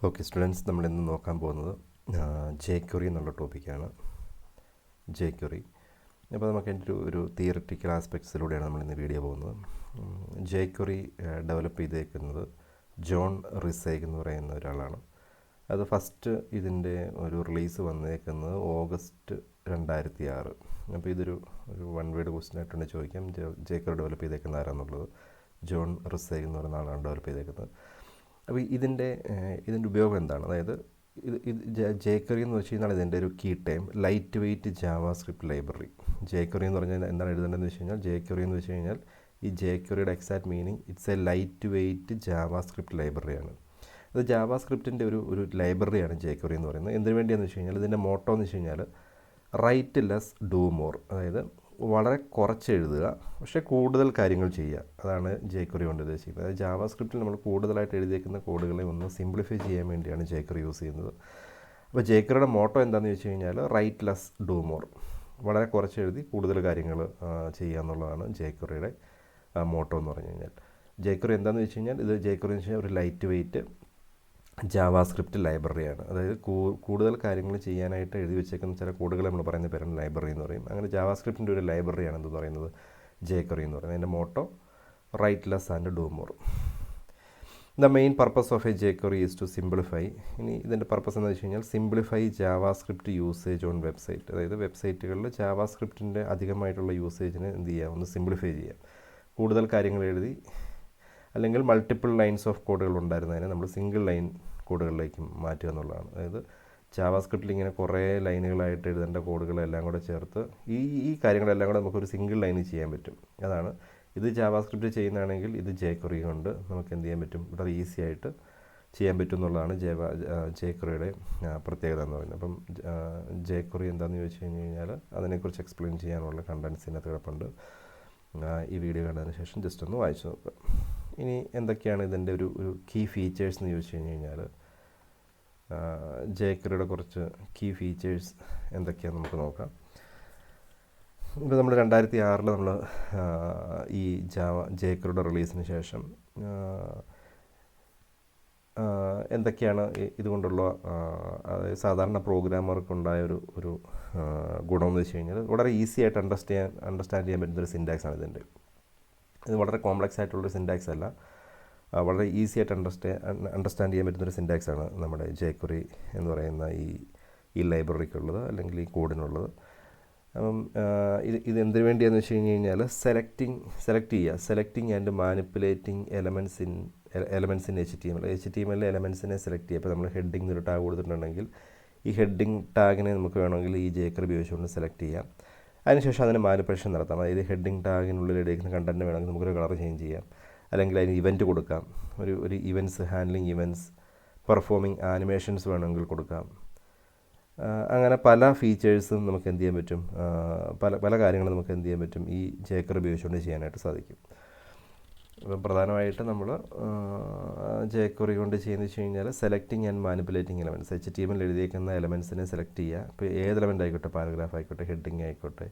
Okay students, നമ്മളിന്ന് നോക്കാൻ പോകുന്നത് ജേക്വറി എന്നുള്ള ടോപ്പിക്കാണ്. ജേക്വറി അപ്പോൾ നമുക്ക് അതിൻ്റെ ഒരു തിയററ്റിക്കൽ ആസ്പെക്ട്സിലൂടെയാണ് നമ്മളിന്ന് വീഡിയോ പോകുന്നത്. ജേക്വറി ഡെവലപ്പ് ചെയ്തേക്കുന്നത് ജോൺ റിസേഗ് എന്ന് പറയുന്ന ഒരാളാണ്. അത് ഫസ്റ്റ് ഇതിൻ്റെ ഒരു റിലീസ് വന്നേക്കുന്നത് ഓഗസ്റ്റ് 2006. അപ്പോൾ ഇതൊരു വൺ വേർഡ് ക്വസ്റ്റ്യൻ ആയിട്ടുണ്ട് ചോദിക്കാം. ജേക്വറി ഡെവലപ്പ് ചെയ്തേക്കുന്ന ആരാന്നുള്ളത് ജോൺ റിസേഗ് എന്ന് പറയുന്ന ആളാണ് ഡെവലപ്പ് ചെയ്തേക്കുന്നത്. അപ്പോൾ ഇതിൻ്റെ ഉപയോഗം എന്താണ്? അതായത് ജേക്വറി എന്ന് വെച്ച് കഴിഞ്ഞാൽ ഇതിൻ്റെ ഒരു key time lightweight JavaScript library. JQuery എന്ന് പറഞ്ഞാൽ എന്താണ് എഴുതേണ്ടതെന്ന് വെച്ച് കഴിഞ്ഞാൽ, ജേക്വറി എന്ന് വെച്ച് കഴിഞ്ഞാൽ ഈ ജേക്വറിയുടെ exact meaning it's a lightweight JavaScript ലൈബ്രറിയാണ്. അത് ജാവാ സ്ക്രിപ്റ്റിൻ്റെ ഒരു ലൈബ്രറിയാണ് ജേക്വറി എന്ന് പറയുന്നത്. എന്തിനു വേണ്ടിയാണെന്ന് വെച്ച് കഴിഞ്ഞാൽ, ഇതിൻ്റെ മോട്ടോ എന്ന് വെച്ച് കഴിഞ്ഞാൽ റൈറ്റ് ലെസ് ഡൂ മോർ. അതായത് വളരെ കുറച്ച് എഴുതുക പക്ഷേ കൂടുതൽ കാര്യങ്ങൾ ചെയ്യുക. അതാണ് ജേക്വറി കൊണ്ട് ഉദ്ദേശിക്കുന്നത്. അതായത് ജാവാ സ്ക്രിപ്റ്റിൽ നമ്മൾ കൂടുതലായിട്ട് എഴുതിയേക്കുന്ന കോഡുകളെ ഒന്ന് സിംപ്ലിഫൈ ചെയ്യാൻ വേണ്ടിയാണ് ജേക്വറി യൂസ് ചെയ്യുന്നത്. അപ്പോൾ ജേക്വറിയുടെ മോട്ടോ എന്താണെന്ന് വെച്ച് കഴിഞ്ഞാൽ റൈറ്റ് ലെസ് ഡൂ മോർ. വളരെ കുറച്ച് എഴുതി കൂടുതൽ കാര്യങ്ങൾ ചെയ്യുക എന്നുള്ളതാണ് ജേക്വറിയുടെ മോട്ടോ എന്ന് പറഞ്ഞു കഴിഞ്ഞാൽ. ജേക്വറി എന്താണെന്ന് വെച്ച് കഴിഞ്ഞാൽ, ഇത് ജേക്വറി എന്ന് വെച്ചാൽ ഒരു ലൈറ്റ് വെയ്റ്റ് ജാവാ സ്ക്രിപ്റ്റ് ലൈബ്രറിയാണ്. അതായത് കൂടുതൽ കാര്യങ്ങൾ ചെയ്യാനായിട്ട് എഴുതി വെച്ചേക്കുന്ന ചില കോഡുകൾ നമ്മൾ പറയുന്ന പേരാണ് ലൈബ്രറി എന്ന് പറയും. അങ്ങനെ ജാവാ സ്ക്രിപ്റ്റിൻ്റെ ഒരു ലൈബ്രറിയാണ് എന്തെന്ന് പറയുന്നത് ജേക്വറി എന്ന് പറയുന്നത്. അതിൻ്റെ motto write less and do more. The main purpose of a jQuery is to simplify. ഇനി ഇതിൻ്റെ പർപ്പസ് എന്ന് വെച്ച് കഴിഞ്ഞാൽ simplify JavaScript usage on website. അതായത് വെബ്സൈറ്റുകളിൽ ജാവാ സ്ക്രിപ്റ്റിൻ്റെ അധികമായിട്ടുള്ള യൂസേജിന് എന്ത് ചെയ്യാം, ഒന്ന് സിംപ്ലിഫൈ ചെയ്യാം. കൂടുതൽ കാര്യങ്ങൾ എഴുതി അല്ലെങ്കിൽ മൾട്ടിപ്പിൾ ലൈൻസ് ഓഫ് കോഡുകൾ ഉണ്ടായിരുന്നതിനെ നമ്മൾ സിംഗിൾ ലൈൻ കോഡുകളിലേക്ക് മാറ്റുക എന്നുള്ളതാണ്. അതായത് ജാവാ സ്ക്രിപ്റ്റിൽ ഇങ്ങനെ കുറേ ലൈനുകളായിട്ട് എഴുതേണ്ട കോഡുകളെല്ലാം കൂടെ ചേർത്ത് ഈ കാര്യങ്ങളെല്ലാം കൂടെ നമുക്കൊരു സിംഗിൾ ലൈനിൽ ചെയ്യാൻ പറ്റും. അതാണ് ഇത് ജാവാ സ്ക്രിപ്റ്റ് ചെയ്യുന്നതാണെങ്കിൽ ഇത് ജേക്വറി കൊണ്ട് നമുക്ക് എന്ത് ചെയ്യാൻ പറ്റും, വളരെ ഈസി ആയിട്ട് ചെയ്യാൻ പറ്റും എന്നുള്ളതാണ് ജേക്വറിയുടെ പ്രത്യേകത എന്ന് പറയുന്നത്. അപ്പം ജേക്വറി എന്താണെന്ന് ചോദിച്ചു കഴിഞ്ഞാൽ അതിനെക്കുറിച്ച് എക്സ്പ്ലെയിൻ ചെയ്യാനുള്ള കണ്ടൻസ് ഇതിനകത്ത് കിടപ്പുണ്ട്. ഈ വീഡിയോ കണ്ടതിന് ശേഷം ജസ്റ്റ് ഒന്ന് വായിച്ചു നോക്കുക. ഇനി എന്തൊക്കെയാണ് ഇതിൻ്റെ ഒരു കീ ഫീച്ചേഴ്സ് എന്ന് ചോദിച്ചു കഴിഞ്ഞാൽ, ജേക്വറിയുടെ കുറച്ച് കീ ഫീച്ചേഴ്സ് എന്തൊക്കെയാണെന്ന് നമുക്ക് നോക്കാം. ഇപ്പോൾ നമ്മൾ 2006 നമ്മൾ ഈ ജേക്വറിയുടെ റിലീസിന് ശേഷം എന്തൊക്കെയാണ് ഇതുകൊണ്ടുള്ള അതായത് സാധാരണ പ്രോഗ്രാമർക്കുണ്ടായ ഒരു ഗുണമെന്ന് വെച്ച് കഴിഞ്ഞാൽ, വളരെ ഈസി ആയിട്ട് അണ്ടർസ്റ്റാൻഡ് ചെയ്യാൻ പറ്റുന്നൊരു സിൻറ്റാക്സാണ് ഇതിൻ്റെ. ഇത് വളരെ കോംപ്ലക്സ് ആയിട്ടുള്ളൊരു സിൻറ്റാക്സ് അല്ല, വളരെ ഈസി ആയിട്ട് അണ്ടർസ്റ്റാൻഡ് ചെയ്യാൻ പറ്റുന്നൊരു സിൻറ്റാക്സാണ് നമ്മുടെ ജേക്വറി എന്ന് പറയുന്ന ഈ ലൈബ്രറിക്കുള്ളത് അല്ലെങ്കിൽ ഈ കോഡിനുള്ളത്. അപ്പം ഇത് എന്തിനു വേണ്ടിയാണെന്ന് വെച്ച് കഴിഞ്ഞാൽ selecting and manipulating elements in HTML എലമെൻറ്റ്സിനെ സെലക്ട് ചെയ്യുക. ഇപ്പോൾ നമ്മൾ ഹെഡിങ് ഒരു ടാഗ് കൊടുത്തിട്ടുണ്ടെങ്കിൽ ഈ ഹെഡിങ് ടാഗിനെ നമുക്ക് വേണമെങ്കിൽ ഈ ജേക്വറി ഉപയോഗിച്ചുകൊണ്ട് സെലക്ട് ചെയ്യാം. അതിനുശേഷം അതിന് മാനിപ്പുലേഷൻ നടത്താം. അതായത് ഹെഡിങ് ടാഗിനുള്ളിൽ എടുക്കുന്ന കണ്ടൻറ്റ് വേണമെങ്കിൽ നമുക്കൊരു കളർ ചേഞ്ച് ചെയ്യാം, അല്ലെങ്കിൽ അതിന് ഇവൻറ്റ് കൊടുക്കാം, ഒരു events handling events, performing animations വേണമെങ്കിൽ കൊടുക്കാം. അങ്ങനെ പല ഫീച്ചേഴ്സും നമുക്ക് എന്ത് ചെയ്യാൻ പറ്റും, പല കാര്യങ്ങളും നമുക്ക് എന്ത് ചെയ്യാൻ പറ്റും ഈ ജേക്വറി ഉപയോഗിച്ചുകൊണ്ട് ചെയ്യാനായിട്ട് സാധിക്കും. അപ്പം പ്രധാനമായിട്ട് നമ്മൾ ജേക്വറി കൊണ്ട് ചെയ്യുന്നത് വെച്ച് കഴിഞ്ഞാൽ selecting and manipulating elements. HTML എഴുതിയേക്കുന്ന എലമെൻറ്റ്സിനെ സെലക്ട് ചെയ്യുക. ഇപ്പോൾ ഏത് എലമെൻ്റ് ആയിക്കോട്ടെ, പാരഗ്രാഫ് ആയിക്കോട്ടെ, ഹെഡിങ് ആയിക്കോട്ടെ,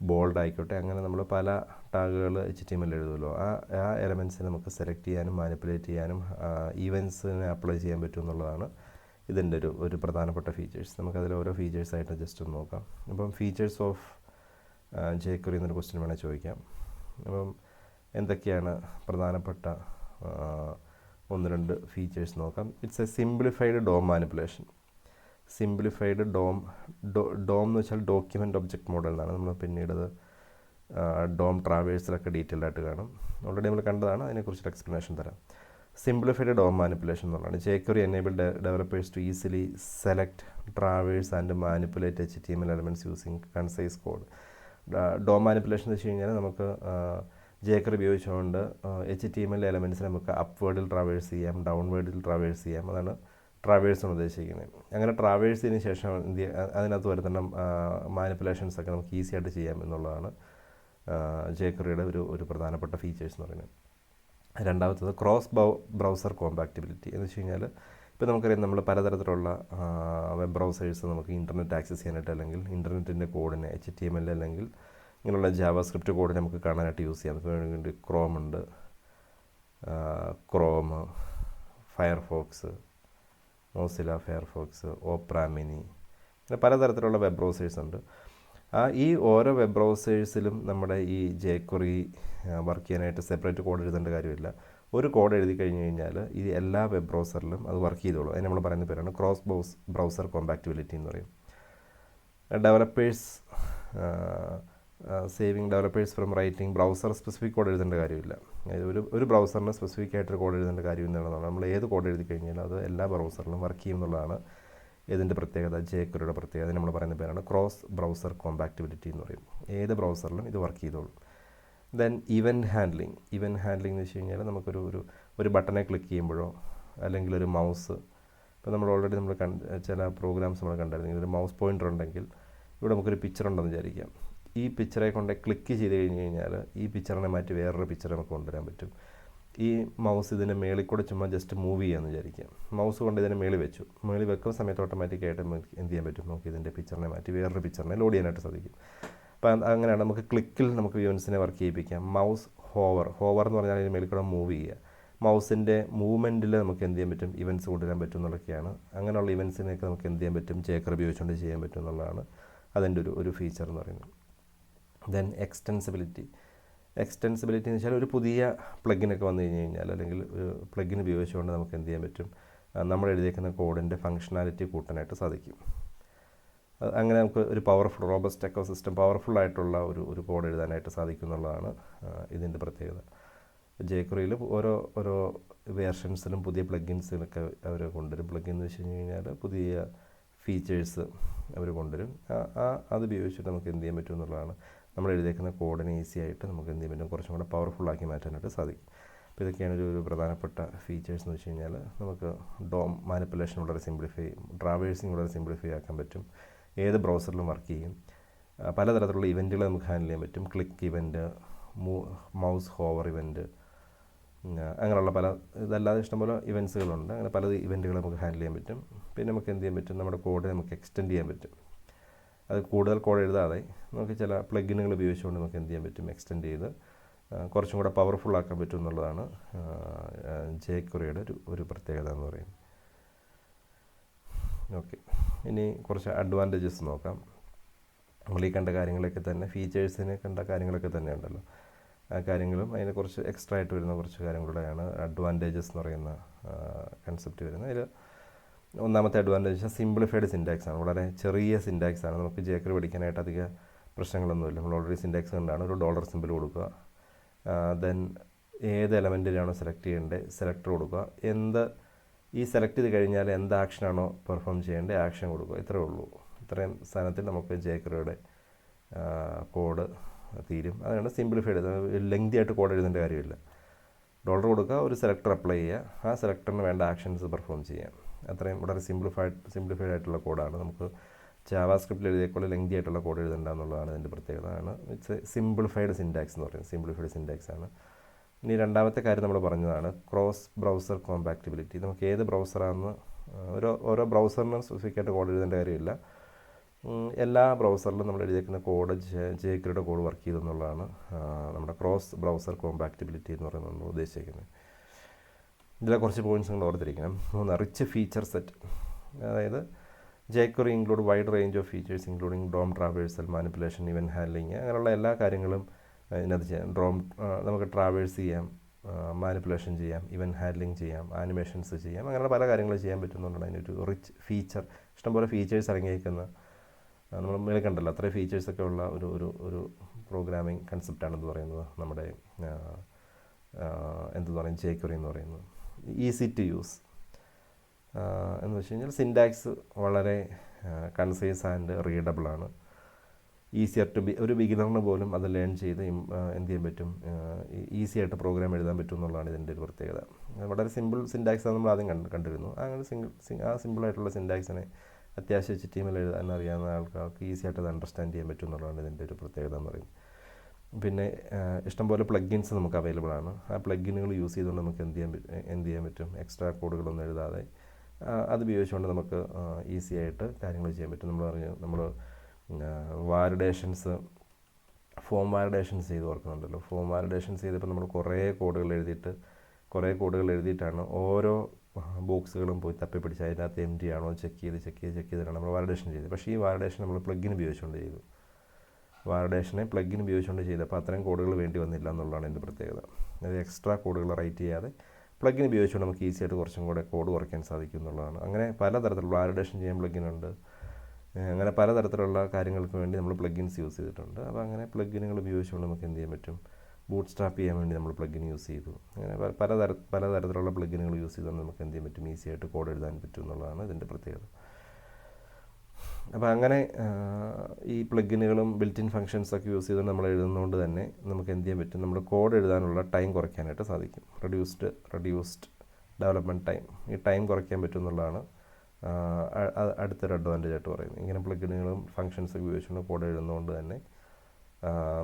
ബോൾഡ് ആയിക്കോട്ടെ, അങ്ങനെ നമ്മൾ പല ടാഗുകൾ HTML എഴുതുമല്ലോ, ആ എലമെൻറ്റ്സിനെ നമുക്ക് സെലക്ട് ചെയ്യാനും മാനിപ്പുലേറ്റ് ചെയ്യാനും ഈവൻസിനെ അപ്ലൈ ചെയ്യാൻ പറ്റും എന്നുള്ളതാണ് ഇതിൻ്റെ ഒരു പ്രധാനപ്പെട്ട ഫീച്ചേഴ്സ്. നമുക്കതിൽ ഓരോ ഫീച്ചേഴ്സായിട്ട് ജസ്റ്റ് ഒന്ന് നോക്കാം. അപ്പം ഫീച്ചേഴ്സ് ഓഫ് ജേക്വറി എന്നൊരു ക്വസ്റ്റ്യൻ വേണേൽ ചോദിക്കാം. അപ്പം എന്തൊക്കെയാണ് പ്രധാനപ്പെട്ട 1-2 ഫീച്ചേഴ്സ് നോക്കാം. It's a simplified DOM manipulation. Simplified DOM എന്ന് വെച്ചാൽ ഡോക്യുമെൻ്റ് ഒബ്ജക്റ്റ് മോഡൽ എന്നാണ്. നമ്മൾ പിന്നീട് ഡോം ട്രാവേഴ്സിലൊക്കെ ഡീറ്റെയിൽഡ് ആയിട്ട് കാണും. ഓൾറെഡി നമ്മൾ കണ്ടതാണ്, അതിനെക്കുറിച്ചൊരു എക്സ്പ്ലനേഷൻ തരാം. സിംപ്ലിഫൈഡ് ഡോം മാനിപ്പുലേഷൻ എന്നുള്ളതാണ് jQuery enable developers to easily select traverse and manipulate HTML elements using concise code. DOM manipulation എന്ന് വെച്ച് കഴിഞ്ഞാൽ നമുക്ക് ജേക്വറി ഉപയോഗിച്ചുകൊണ്ട് HTML എലമെൻറ്റ്സിനെ നമുക്ക് അപ്വേർഡിൽ ട്രാവേഴ്സ് ചെയ്യാം, ഡൗൺവേർഡിൽ ട്രാവേഴ്സ് ചെയ്യാം. അതാണ് ട്രാവേഴ്സ് എന്ന് ഉദ്ദേശിക്കുന്നത്. അങ്ങനെ ട്രാവേഴ്സിന് ശേഷം അതിനകത്ത് വരുന്ന മാനിപ്പുലേഷൻസൊക്കെ നമുക്ക് ഈസി ആയിട്ട് ചെയ്യാം എന്നുള്ളതാണ് ജേക്വറിയുടെ ഒരു പ്രധാനപ്പെട്ട ഫീച്ചേഴ്സ് എന്ന് പറയുന്നത്. രണ്ടാമത്തത് ക്രോസ് ബ്രൗസർ കോമ്പാക്റ്റിബിലിറ്റി എന്ന് വെച്ച് കഴിഞ്ഞാൽ, ഇപ്പോൾ നമുക്കറിയാം നമ്മൾ പലതരത്തിലുള്ള വെബ് ബ്രൗസേഴ്സ് നമുക്ക് ഇൻ്റർനെറ്റ് ആക്സസ് ചെയ്യാനായിട്ട്, അല്ലെങ്കിൽ ഇൻ്റർനെറ്റിൻ്റെ കോഡിനെ HTML അല്ലെങ്കിൽ ഇങ്ങനെയുള്ള ജാവാ സ്ക്രിപ്റ്റ് കോഡ് നമുക്ക് കാണാനായിട്ട് യൂസ് ചെയ്യാം. ഇപ്പോൾ വേണമെങ്കിൽ ക്രോം ഉണ്ട്, Firefox, Mozilla Firefox, opera mini, അങ്ങനെ പലതരത്തിലുള്ള വെബ് ബ്രൗസേഴ്സ് ഉണ്ട്. ഈ ഓരോ വെബ് ബ്രൗസേഴ്സിലും നമ്മുടെ ഈ jQuery വർക്ക് ചെയ്യാനായിട്ട് സെപ്പറേറ്റ് കോഡ് എഴുതേണ്ട കാര്യമില്ല. ഒരു കോഡ് എഴുതി കഴിഞ്ഞ് കഴിഞ്ഞാൽ ഈ എല്ലാ വെബ് ബ്രൗസറിലും അത് വർക്ക് ചെയ്തോളൂ. അതിന് നമ്മൾ പറയുന്ന പേരാണ് ക്രോസ് ബ്രൗസർ കോമ്പാക്റ്റിബിലിറ്റി എന്ന് പറയും. Developers saving developers from writing browser specific code എഴുതേണ്ട കാര്യമില്ല. ഒരു ബ്രൗസറിന് സ്പെസിഫിക് ആയിട്ടൊരു കോഡ് എഴുതേണ്ട കാര്യമില്ലെന്നുള്ളതാണ്. നമ്മൾ ഏത് കോഡ് എഴുതി കഴിഞ്ഞാലും അത് എല്ലാ ബ്രൗസറിലും വർക്ക് ചെയ്യും എന്നുള്ളതാണ് ഇതിൻ്റെ പ്രത്യേകത, jQueryയുടെ പ്രത്യേകത. നമ്മൾ പറയുന്ന പേരാണ് ക്രോസ് ബ്രൗസർ കോമ്പാക്റ്റിബിലിറ്റി എന്ന് പറയും. ഏത് ബ്രൗസറിലും ഇത് വർക്ക് ചെയ്തോളും. ദെൻ ഇവൻറ്റ് ഹാൻഡ്ലിങ് എന്ന് വെച്ച് കഴിഞ്ഞാൽ ഒരു ബട്ടനെ ക്ലിക്ക് ചെയ്യുമ്പോഴോ അല്ലെങ്കിൽ ഒരു മൗസ്, ഇപ്പോൾ നമ്മൾ ഓൾറെഡി ചില പ്രോഗ്രാംസ് നമ്മൾ കണ്ടായിരുന്നു. ഒരു മൗസ് പോയിൻ്റർ ഉണ്ടെങ്കിൽ ഇവിടെ നമുക്കൊരു പിക്ചർ ഉണ്ടെന്ന് വിചാരിക്കാം. ഈ പിക്ചറെ കൊണ്ട് ക്ലിക്ക് ചെയ്ത് കഴിഞ്ഞ് കഴിഞ്ഞാൽ ഈ പിക്ചറിനെ മാറ്റി വേറൊരു പിക്ചർ നമുക്ക് കൊണ്ടുവരാൻ പറ്റും. ഈ മൗസ് ഇതിൻ്റെ മേളിൽ കൂടെ ചുമ്മാ ജസ്റ്റ് മൂവ് ചെയ്യാമെന്ന് വിചാരിക്കാം. മൗസ് കൊണ്ട് ഇതിനെ മേളിൽ വെക്കുന്ന സമയത്ത് ഓട്ടോമാറ്റിക്കായിട്ട് നമുക്ക് എന്ത് ചെയ്യാൻ പറ്റും, നമുക്ക് ഇതിൻ്റെ പിക്ചറിനെ മാറ്റി വേറൊരു പിക്ചറിനെ ലോഡ് ചെയ്യാനായിട്ട് സാധിക്കും. അപ്പോൾ അങ്ങനെയാണ് നമുക്ക് ക്ലിക്കിൽ നമുക്ക് വ്യൂൻസിനെ വർക്ക് ചെയ്യിപ്പിക്കാം. മൗസ് ഹോവർ എന്ന് പറഞ്ഞാൽ അതിന് മേളിൽ കൂടെ മൂവ് ചെയ്യുക. മൗസിൻ്റെ മൂവ്മെൻറ്റിൽ നമുക്ക് എന്ത് ചെയ്യാൻ പറ്റും, ഇവൻറ്റ്സ് കൊണ്ടുവരാൻ പറ്റും എന്നുള്ളതൊക്കെയാണ്. അങ്ങനെയുള്ള ഇവൻറ്റ്സിനെയൊക്കെ നമുക്ക് എന്ത് ചെയ്യാൻ പറ്റും, jQuery ഉപയോഗിച്ചുകൊണ്ട് ചെയ്യാൻ പറ്റും എന്നുള്ളതാണ് അതിൻ്റെ ഒരു ഫീച്ചർ എന്ന് പറയുന്നത്. ദെൻ എക്സ്റ്റൻസിബിലിറ്റി എന്ന് വെച്ചാൽ ഒരു പുതിയ പ്ലഗിനൊക്കെ വന്നു കഴിഞ്ഞ് കഴിഞ്ഞാൽ അല്ലെങ്കിൽ പ്ലഗിൻ ഉപയോഗിച്ചുകൊണ്ട് നമുക്ക് എന്ത് ചെയ്യാൻ പറ്റും, നമ്മൾ എഴുതിയേക്കുന്ന കോഡിൻ്റെ ഫങ്ഷനാലിറ്റി കൂട്ടാനായിട്ട് സാധിക്കും. അങ്ങനെ നമുക്ക് ഒരു റോബസ്റ്റ് എക്കോസിസ്റ്റം പവർഫുള്ളായിട്ടുള്ള ഒരു കോഡ് എഴുതാനായിട്ട് സാധിക്കും എന്നുള്ളതാണ് ഇതിൻ്റെ പ്രത്യേകത. jQueryയിൽ ഓരോ വേർഷൻസിലും പുതിയ പ്ലഗിൻസിലൊക്കെ അവർ കൊണ്ടുവരും. പ്ലഗിൻ എന്ന് വെച്ച് കഴിഞ്ഞാൽ പുതിയ ഫീച്ചേഴ്സ് അവർ കൊണ്ടുവരും. അത് ഉപയോഗിച്ചിട്ട് നമുക്ക് എന്ത് ചെയ്യാൻ പറ്റും എന്നുള്ളതാണ്. നമ്മൾ എഴുതിയേക്കുന്ന കോഡിനെ ഈസി ആയിട്ട് നമുക്ക് എന്ത് ചെയ്യാൻ പറ്റും, കുറച്ചും കൂടെ പവർഫുള്ളാക്കി മാറ്റാനായിട്ട് സാധിക്കും. അപ്പോൾ ഇതൊക്കെയാണ് ഒരു പ്രധാനപ്പെട്ട ഫീച്ചേഴ്സ് എന്ന് വെച്ച് കഴിഞ്ഞാൽ നമുക്ക് DOM മാനിപ്പുലേഷൻ വളരെ ട്രാവേഴ്സിങ് വളരെ സിംപ്ലിഫൈ ആക്കാൻ പറ്റും. ഏത് ബ്രൗസറിലും വർക്ക് ചെയ്യും. പലതരത്തിലുള്ള ഇവൻറ്റുകൾ നമുക്ക് ഹാൻഡിൽ ചെയ്യാൻ പറ്റും. Click event, mouse hover event, അങ്ങനെയുള്ള ഇതല്ലാതെ ഇഷ്ടംപോലെ ഇവൻറ്റ്സുകളുണ്ട്. അങ്ങനെ പല ഇവൻറ്റുകൾ നമുക്ക് ഹാൻഡിൽ ചെയ്യാൻ പറ്റും. പിന്നെ നമുക്ക് എന്ത് ചെയ്യാൻ പറ്റും, നമ്മുടെ കോഡ് നമുക്ക് എക്സ്റ്റെൻഡ് ചെയ്യാൻ പറ്റും. അത് കൂടുതൽ കോഡ് എഴുതാതെ നമുക്ക് ചില പ്ലഗിനുകൾ ഉപയോഗിച്ചുകൊണ്ട് നമുക്ക് എന്ത് ചെയ്യാൻ പറ്റും, എക്സ്റ്റെൻഡ് ചെയ്ത് കുറച്ചും കൂടെ പവർഫുള്ളാക്കാൻ പറ്റും എന്നുള്ളതാണ് jQueryയുടെ ഒരു പ്രത്യേകത എന്ന് പറയുന്നത്. ഓക്കെ, ഇനി കുറച്ച് അഡ്വാൻറ്റേജസ് നോക്കാം. നമ്മൾ ഈ കണ്ട കാര്യങ്ങളൊക്കെ തന്നെ, ഫീച്ചേഴ്സിനെ കണ്ട കാര്യങ്ങളൊക്കെ തന്നെ ഉണ്ടല്ലോ, ആ കാര്യങ്ങളും അതിന് കുറച്ച് എക്സ്ട്രാ ആയിട്ട് വരുന്ന കുറച്ച് കാര്യങ്ങളുടെയാണ് അഡ്വാൻറ്റേജസ് എന്ന് പറയുന്ന കൺസെപ്റ്റ് വരുന്നത്. അതിൽ ഒന്നാമത്തെ അഡ്വാൻറ്റേജ് സിംപ്ലിഫൈഡ് സിൻറ്റാക്സ് ആണ്. വളരെ ചെറിയ സിൻറ്റാക്സ് ആണ്. നമുക്ക് jQuery പഠിക്കാനായിട്ട് അധിക പ്രശ്നങ്ങളൊന്നുമില്ല. നമ്മൾ ഓൾറെഡി സിൻറ്റാക്സ് കണ്ടാണ്. ഒരു ഡോളർ സിമ്പിൾ കൊടുക്കുക, ദെൻ ഏത് എലമെൻറ്റിനാണോ സെലക്ട് ചെയ്യേണ്ടത് സെലക്ടർ കൊടുക്കുക, ഈ സെലക്ട് ചെയ്ത് കഴിഞ്ഞാൽ എന്ത് ആക്ഷനാണോ പെർഫോം ചെയ്യേണ്ടത് ആക്ഷൻ കൊടുക്കുക. ഇത്രയേ ഉള്ളൂ. ഇത്രയും സ്ഥാനത്തിൽ നമുക്ക് jQueryയുടെ കോഡ് തീരും. അതാണ് സിംപ്ലിഫൈഡ്. ലെങ്തി ആയിട്ട് കോഡ് എഴുതേണ്ട കാര്യമില്ല. ഡോളർ കൊടുക്കുക, ഒരു സെലക്ടർ അപ്ലൈ ചെയ്യുക, ആ സെലക്ടറിന് വേണ്ട ആക്ഷൻസ് പെർഫോം ചെയ്യാം. അത്രയും വളരെ സിംപ്ലിഫൈഡ് ആയിട്ടുള്ള കോഡാണ്. നമുക്ക് ജാവാസ്ക്രിപ്റ്റിൽ എഴുതിയേക്കുള്ള ലെങ്തി ആയിട്ടുള്ള കോഡ് എഴുതേണ്ട എന്നുള്ളതാണ് ഇതിൻ്റെ പ്രത്യേകത. ഇറ്റ്സ് സിംപ്ലിഫൈഡ് സിൻറ്റാക്സ് എന്ന് പറയുന്നത്. സിംപ്ലിഫൈഡ് സിൻറ്റാക്സ് ആണ്. ഇനി രണ്ടാമത്തെ കാര്യം നമ്മൾ പറഞ്ഞതാണ് ക്രോസ് ബ്രൗസർ കോമ്പാക്റ്റിബിലിറ്റി. നമുക്ക് ഏത് ബ്രൗസറാണെന്ന് ഓരോ ബ്രൗസറിനും സ്പെസിഫിക്കായിട്ട് കോഡ് എഴുതേണ്ട കാര്യമില്ല. എല്ലാ ബ്രൗസറിലും നമ്മൾ എഴുതിയേക്കുന്ന കോഡ് jQueryയുടെ കോഡ് വർക്ക് ചെയ്തെന്നുള്ളതാണ് നമ്മുടെ ക്രോസ് ബ്രൗസർ കോമ്പാക്റ്റിബിലിറ്റി എന്ന് പറയുന്നത് നമ്മൾ ഉദ്ദേശിക്കുന്നത്. ഇതിലെ കുറച്ച് പോയിൻറ്റ്സ് നിങ്ങൾ ഓർത്തിരിക്കണം. റിച്ച് ഫീച്ചർ സെറ്റ്, അതായത് jQuery include wide range of features including DOM traversal, manipulation, event handling, അങ്ങനെയുള്ള എല്ലാ കാര്യങ്ങളും ഇതിനകത്ത് ചെയ്യാം. നമുക്ക് ട്രാവേഴ്സ് ചെയ്യാം, മാനിപ്പുലേഷൻ ചെയ്യാം, ഇവൻറ്റ് ഹാൻഡ്ലിങ് ചെയ്യാം, ആനിമേഷൻസ് ചെയ്യാം, അങ്ങനെയുള്ള പല കാര്യങ്ങൾ ചെയ്യാൻ പറ്റുന്നുണ്ട്. അതിനൊരു റിച്ച് ഫീച്ചർ, ഇഷ്ടംപോലെ ഫീച്ചേഴ്സ് അടങ്ങിയിരിക്കുന്ന, നമ്മൾ മേളിൽ കണ്ടല്ലോ അത്രയും ഫീച്ചേഴ്സൊക്കെ ഉള്ള ഒരു പ്രോഗ്രാമിംഗ് കൺസെപ്റ്റാണെന്ന് പറയുന്നത് നമ്മുടെ എന്തെന്ന് പറയും jQuery എന്ന് പറയുന്നത്. ഈസി ടു യൂസ് എന്ന് വെച്ച് കഴിഞ്ഞാൽ സിൻറ്റാക്സ് വളരെ കൺസൈസ് ആൻഡ് റീഡബിളാണ്. ഈസിയർ ടു ഒരു ബിഗിനറിന് പോലും അത് ലേൺ ചെയ്ത് എന്ത് ചെയ്യാൻ പറ്റും, ഈസി ആയിട്ട് പ്രോഗ്രാം എഴുതാൻ പറ്റും എന്നുള്ളതാണ് ഇതിൻ്റെ ഒരു പ്രത്യേകത. വളരെ സിമ്പിൾ സിൻറ്റാക്സാണ് നമ്മൾ ആദ്യം കണ്ടിരുന്നു. അങ്ങനെ സിമ്പിളായിട്ടുള്ള സിൻറ്റാക്സിനെ അത്യാവശ്യം HTML എഴുതാൻ അറിയാവുന്ന ആൾക്കാർക്ക് ഈസി ആയിട്ട് അത് അണ്ടർസ്റ്റാൻഡ് ചെയ്യാൻ പറ്റും എന്നുള്ളതാണ് ഇതിൻ്റെ ഒരു പ്രത്യേകത എന്ന് പറയുന്നത്. പിന്നെ ഇഷ്ടംപോലെ പ്ലഗിൻസ് നമുക്ക് അവൈലബിൾ ആണ്. ആ പ്ലഗിനുകൾ യൂസ് ചെയ്തുകൊണ്ട് നമുക്ക് എന്ത് ചെയ്യാൻ പറ്റും, എക്സ്ട്രാ കോഡുകളൊന്നും എഴുതാതെ അത് ഉപയോഗിച്ചുകൊണ്ട് നമുക്ക് ഈസി ആയിട്ട് കാര്യങ്ങൾ ചെയ്യാൻ പറ്റും. നമ്മൾ ഫോം വാലിഡേഷൻസ് ചെയ്ത് ഓർക്കുന്നുണ്ടല്ലോ. ഫോം വാലിഡേഷൻസ് ചെയ്തപ്പോൾ നമ്മൾ കുറേ കോഡുകൾ എഴുതിയിട്ട് കുറേ കോഡുകൾ എഴുതിയിട്ടാണ് ഓരോ ബോക്സുകളും പോയി തപ്പിപ്പിടിച്ച് അതിനകത്ത് എം ടി ആണോ ചെക്ക് ചെയ്തിട്ടാണ് നമ്മൾ വാലിഡേഷൻ ചെയ്തത്. പക്ഷേ ഈ വാലിഡേഷൻ നമ്മൾ പ്ലഗിൻ ഉപയോഗിച്ചുകൊണ്ട് ചെയ്തു. വാലിഡേഷനെ പ്ലഗിൻ ഉപയോഗിച്ചുകൊണ്ട് ചെയ്തപ്പോൾ അത്രയും കോഡുകൾ വേണ്ടി വന്നില്ല എന്നുള്ളതാണ് എൻ്റെ പ്രത്യേകത. അത് എക്സ്ട്രാ കോഡുകൾ റൈറ്റ് ചെയ്യാതെ പ്ലഗിൻ ഉപയോഗിച്ചുകൊണ്ട് നമുക്ക് ഈസി ആയിട്ട് കുറച്ചും കൂടെ കോഡ് കുറയ്ക്കാൻ സാധിക്കും എന്നുള്ളതാണ്. അങ്ങനെ പലതരത്തിലുള്ള വാലിഡേഷൻ ചെയ്യാൻ പ്ലഗിനുണ്ട്. അങ്ങനെ പലതരത്തിലുള്ള കാര്യങ്ങൾക്ക് വേണ്ടി നമ്മൾ പ്ലഗിൻസ് യൂസ് ചെയ്തിട്ടുണ്ട്. അപ്പോൾ അങ്ങനെ പ്ലഗിനുകൾ ഉപയോഗിച്ചുകൊണ്ട് നമുക്ക് എന്ത് ചെയ്യാൻ പറ്റും, ബൂട്ട് സ്ട്രാപ്പ് ചെയ്യാൻ വേണ്ടി നമ്മൾ പ്ലഗിൻ യൂസ് ചെയ്തു. അങ്ങനെ പലതരത്തിലുള്ള പ്ലഗിനുകൾ യൂസ് ചെയ്തുകൊണ്ട് നമുക്ക് എന്ത് ചെയ്യാൻ പറ്റും, ഈസി ആയിട്ട് കോഡ് എഴുതാൻ പറ്റും എന്നുള്ളതാണ് ഇതിൻ്റെ പ്രത്യേകത. അപ്പോൾ അങ്ങനെ ഈ പ്ലഗിനുകളും ബിൽറ്റ് ഇൻ ഫങ്ഷൻസൊക്കെ യൂസ് ചെയ്തുകൊണ്ട് നമ്മൾ എഴുതുന്നതുകൊണ്ട് തന്നെ നമുക്ക് എന്ത് ചെയ്യാൻ പറ്റും, നമ്മുടെ കോഡ് എഴുതാനുള്ള ടൈം കുറയ്ക്കാനായിട്ട് സാധിക്കും. റെഡ്യൂസ്ഡ് ഡെവലപ്മെൻറ്റ് ടൈം, ഈ ടൈം കുറയ്ക്കാൻ പറ്റും എന്നുള്ളതാണ് അടുത്തൊരു അഡ്വാൻറ്റേജ് ആയിട്ട് പറയുന്നത്. ഇങ്ങനെ പ്ലഗിനുകളും ഫങ്ഷൻസൊക്കെ ഉപയോഗിച്ചുകൊണ്ട് കോഡ് എഴുതുന്നതുകൊണ്ട് തന്നെ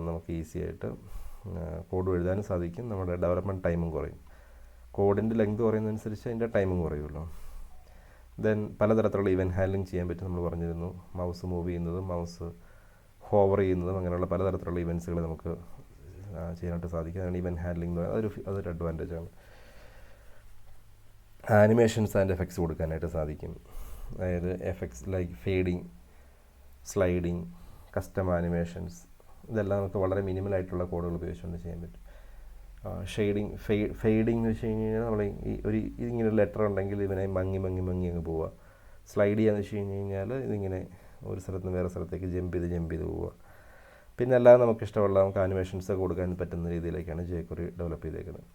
നമുക്ക് ഈസി ആയിട്ട് കോഡ് എഴുതാനും സാധിക്കും. നമ്മുടെ ഡെവലപ്മെൻറ്റ് ടൈമും കുറയും. കോഡിൻ്റെ ലെങ്ത് കുറയുന്നതനുസരിച്ച് അതിൻ്റെ ടൈമും കുറയുമല്ലോ. ദെൻ പലതരത്തിലുള്ള ഇവൻറ്റ് ഹാൻഡ്ലിങ് ചെയ്യാൻ പറ്റും. നമ്മൾ പറഞ്ഞിരുന്നു, മൗസ് മൂവ് ചെയ്യുന്നതും മൗസ് ഹോവർ ചെയ്യുന്നതും അങ്ങനെയുള്ള പലതരത്തിലുള്ള ഇവൻറ്റ്സുകൾ നമുക്ക് ചെയ്യാനായിട്ട് സാധിക്കും. അതാണ് ഇവൻറ്റ് ഹാൻഡ്ലിങ് എന്ന് പറയുന്നത്. അതൊരു അഡ്വാൻറ്റേജാണ്. ആനിമേഷൻസ് ആൻഡ് എഫക്ട്സ് കൊടുക്കാനായിട്ട് സാധിക്കും. അതായത് effects like fading, sliding, custom animations, ഇതെല്ലാം നമുക്ക് വളരെ മിനിമലായിട്ടുള്ള കോഡുകൾ ഉപയോഗിച്ചുകൊണ്ട് ചെയ്യാൻ പറ്റും. ഫെയ്ഡിങ് എന്ന് വെച്ച് കഴിഞ്ഞാൽ നമ്മൾ ഇതിങ്ങനെ ഒരു ലെറ്റർ ഉണ്ടെങ്കിൽ ഇതിനെ മങ്ങി അങ്ങ് പോവുക. സ്ലൈഡ് ചെയ്യാന്ന് വെച്ച് കഴിഞ്ഞാൽ ഇതിങ്ങനെ ഒരു സ്ഥലത്ത് നിന്ന് വേറെ സ്ഥലത്തേക്ക് ജമ്പ് ചെയ്ത് പോവുക. പിന്നെ അല്ലാതെ നമുക്ക് ആനിമേഷൻസ് കൊടുക്കാൻ പറ്റുന്ന രീതിയിലേക്കാണ് jQuery ഡെവലപ്പ് ചെയ്തേക്കുന്നത്.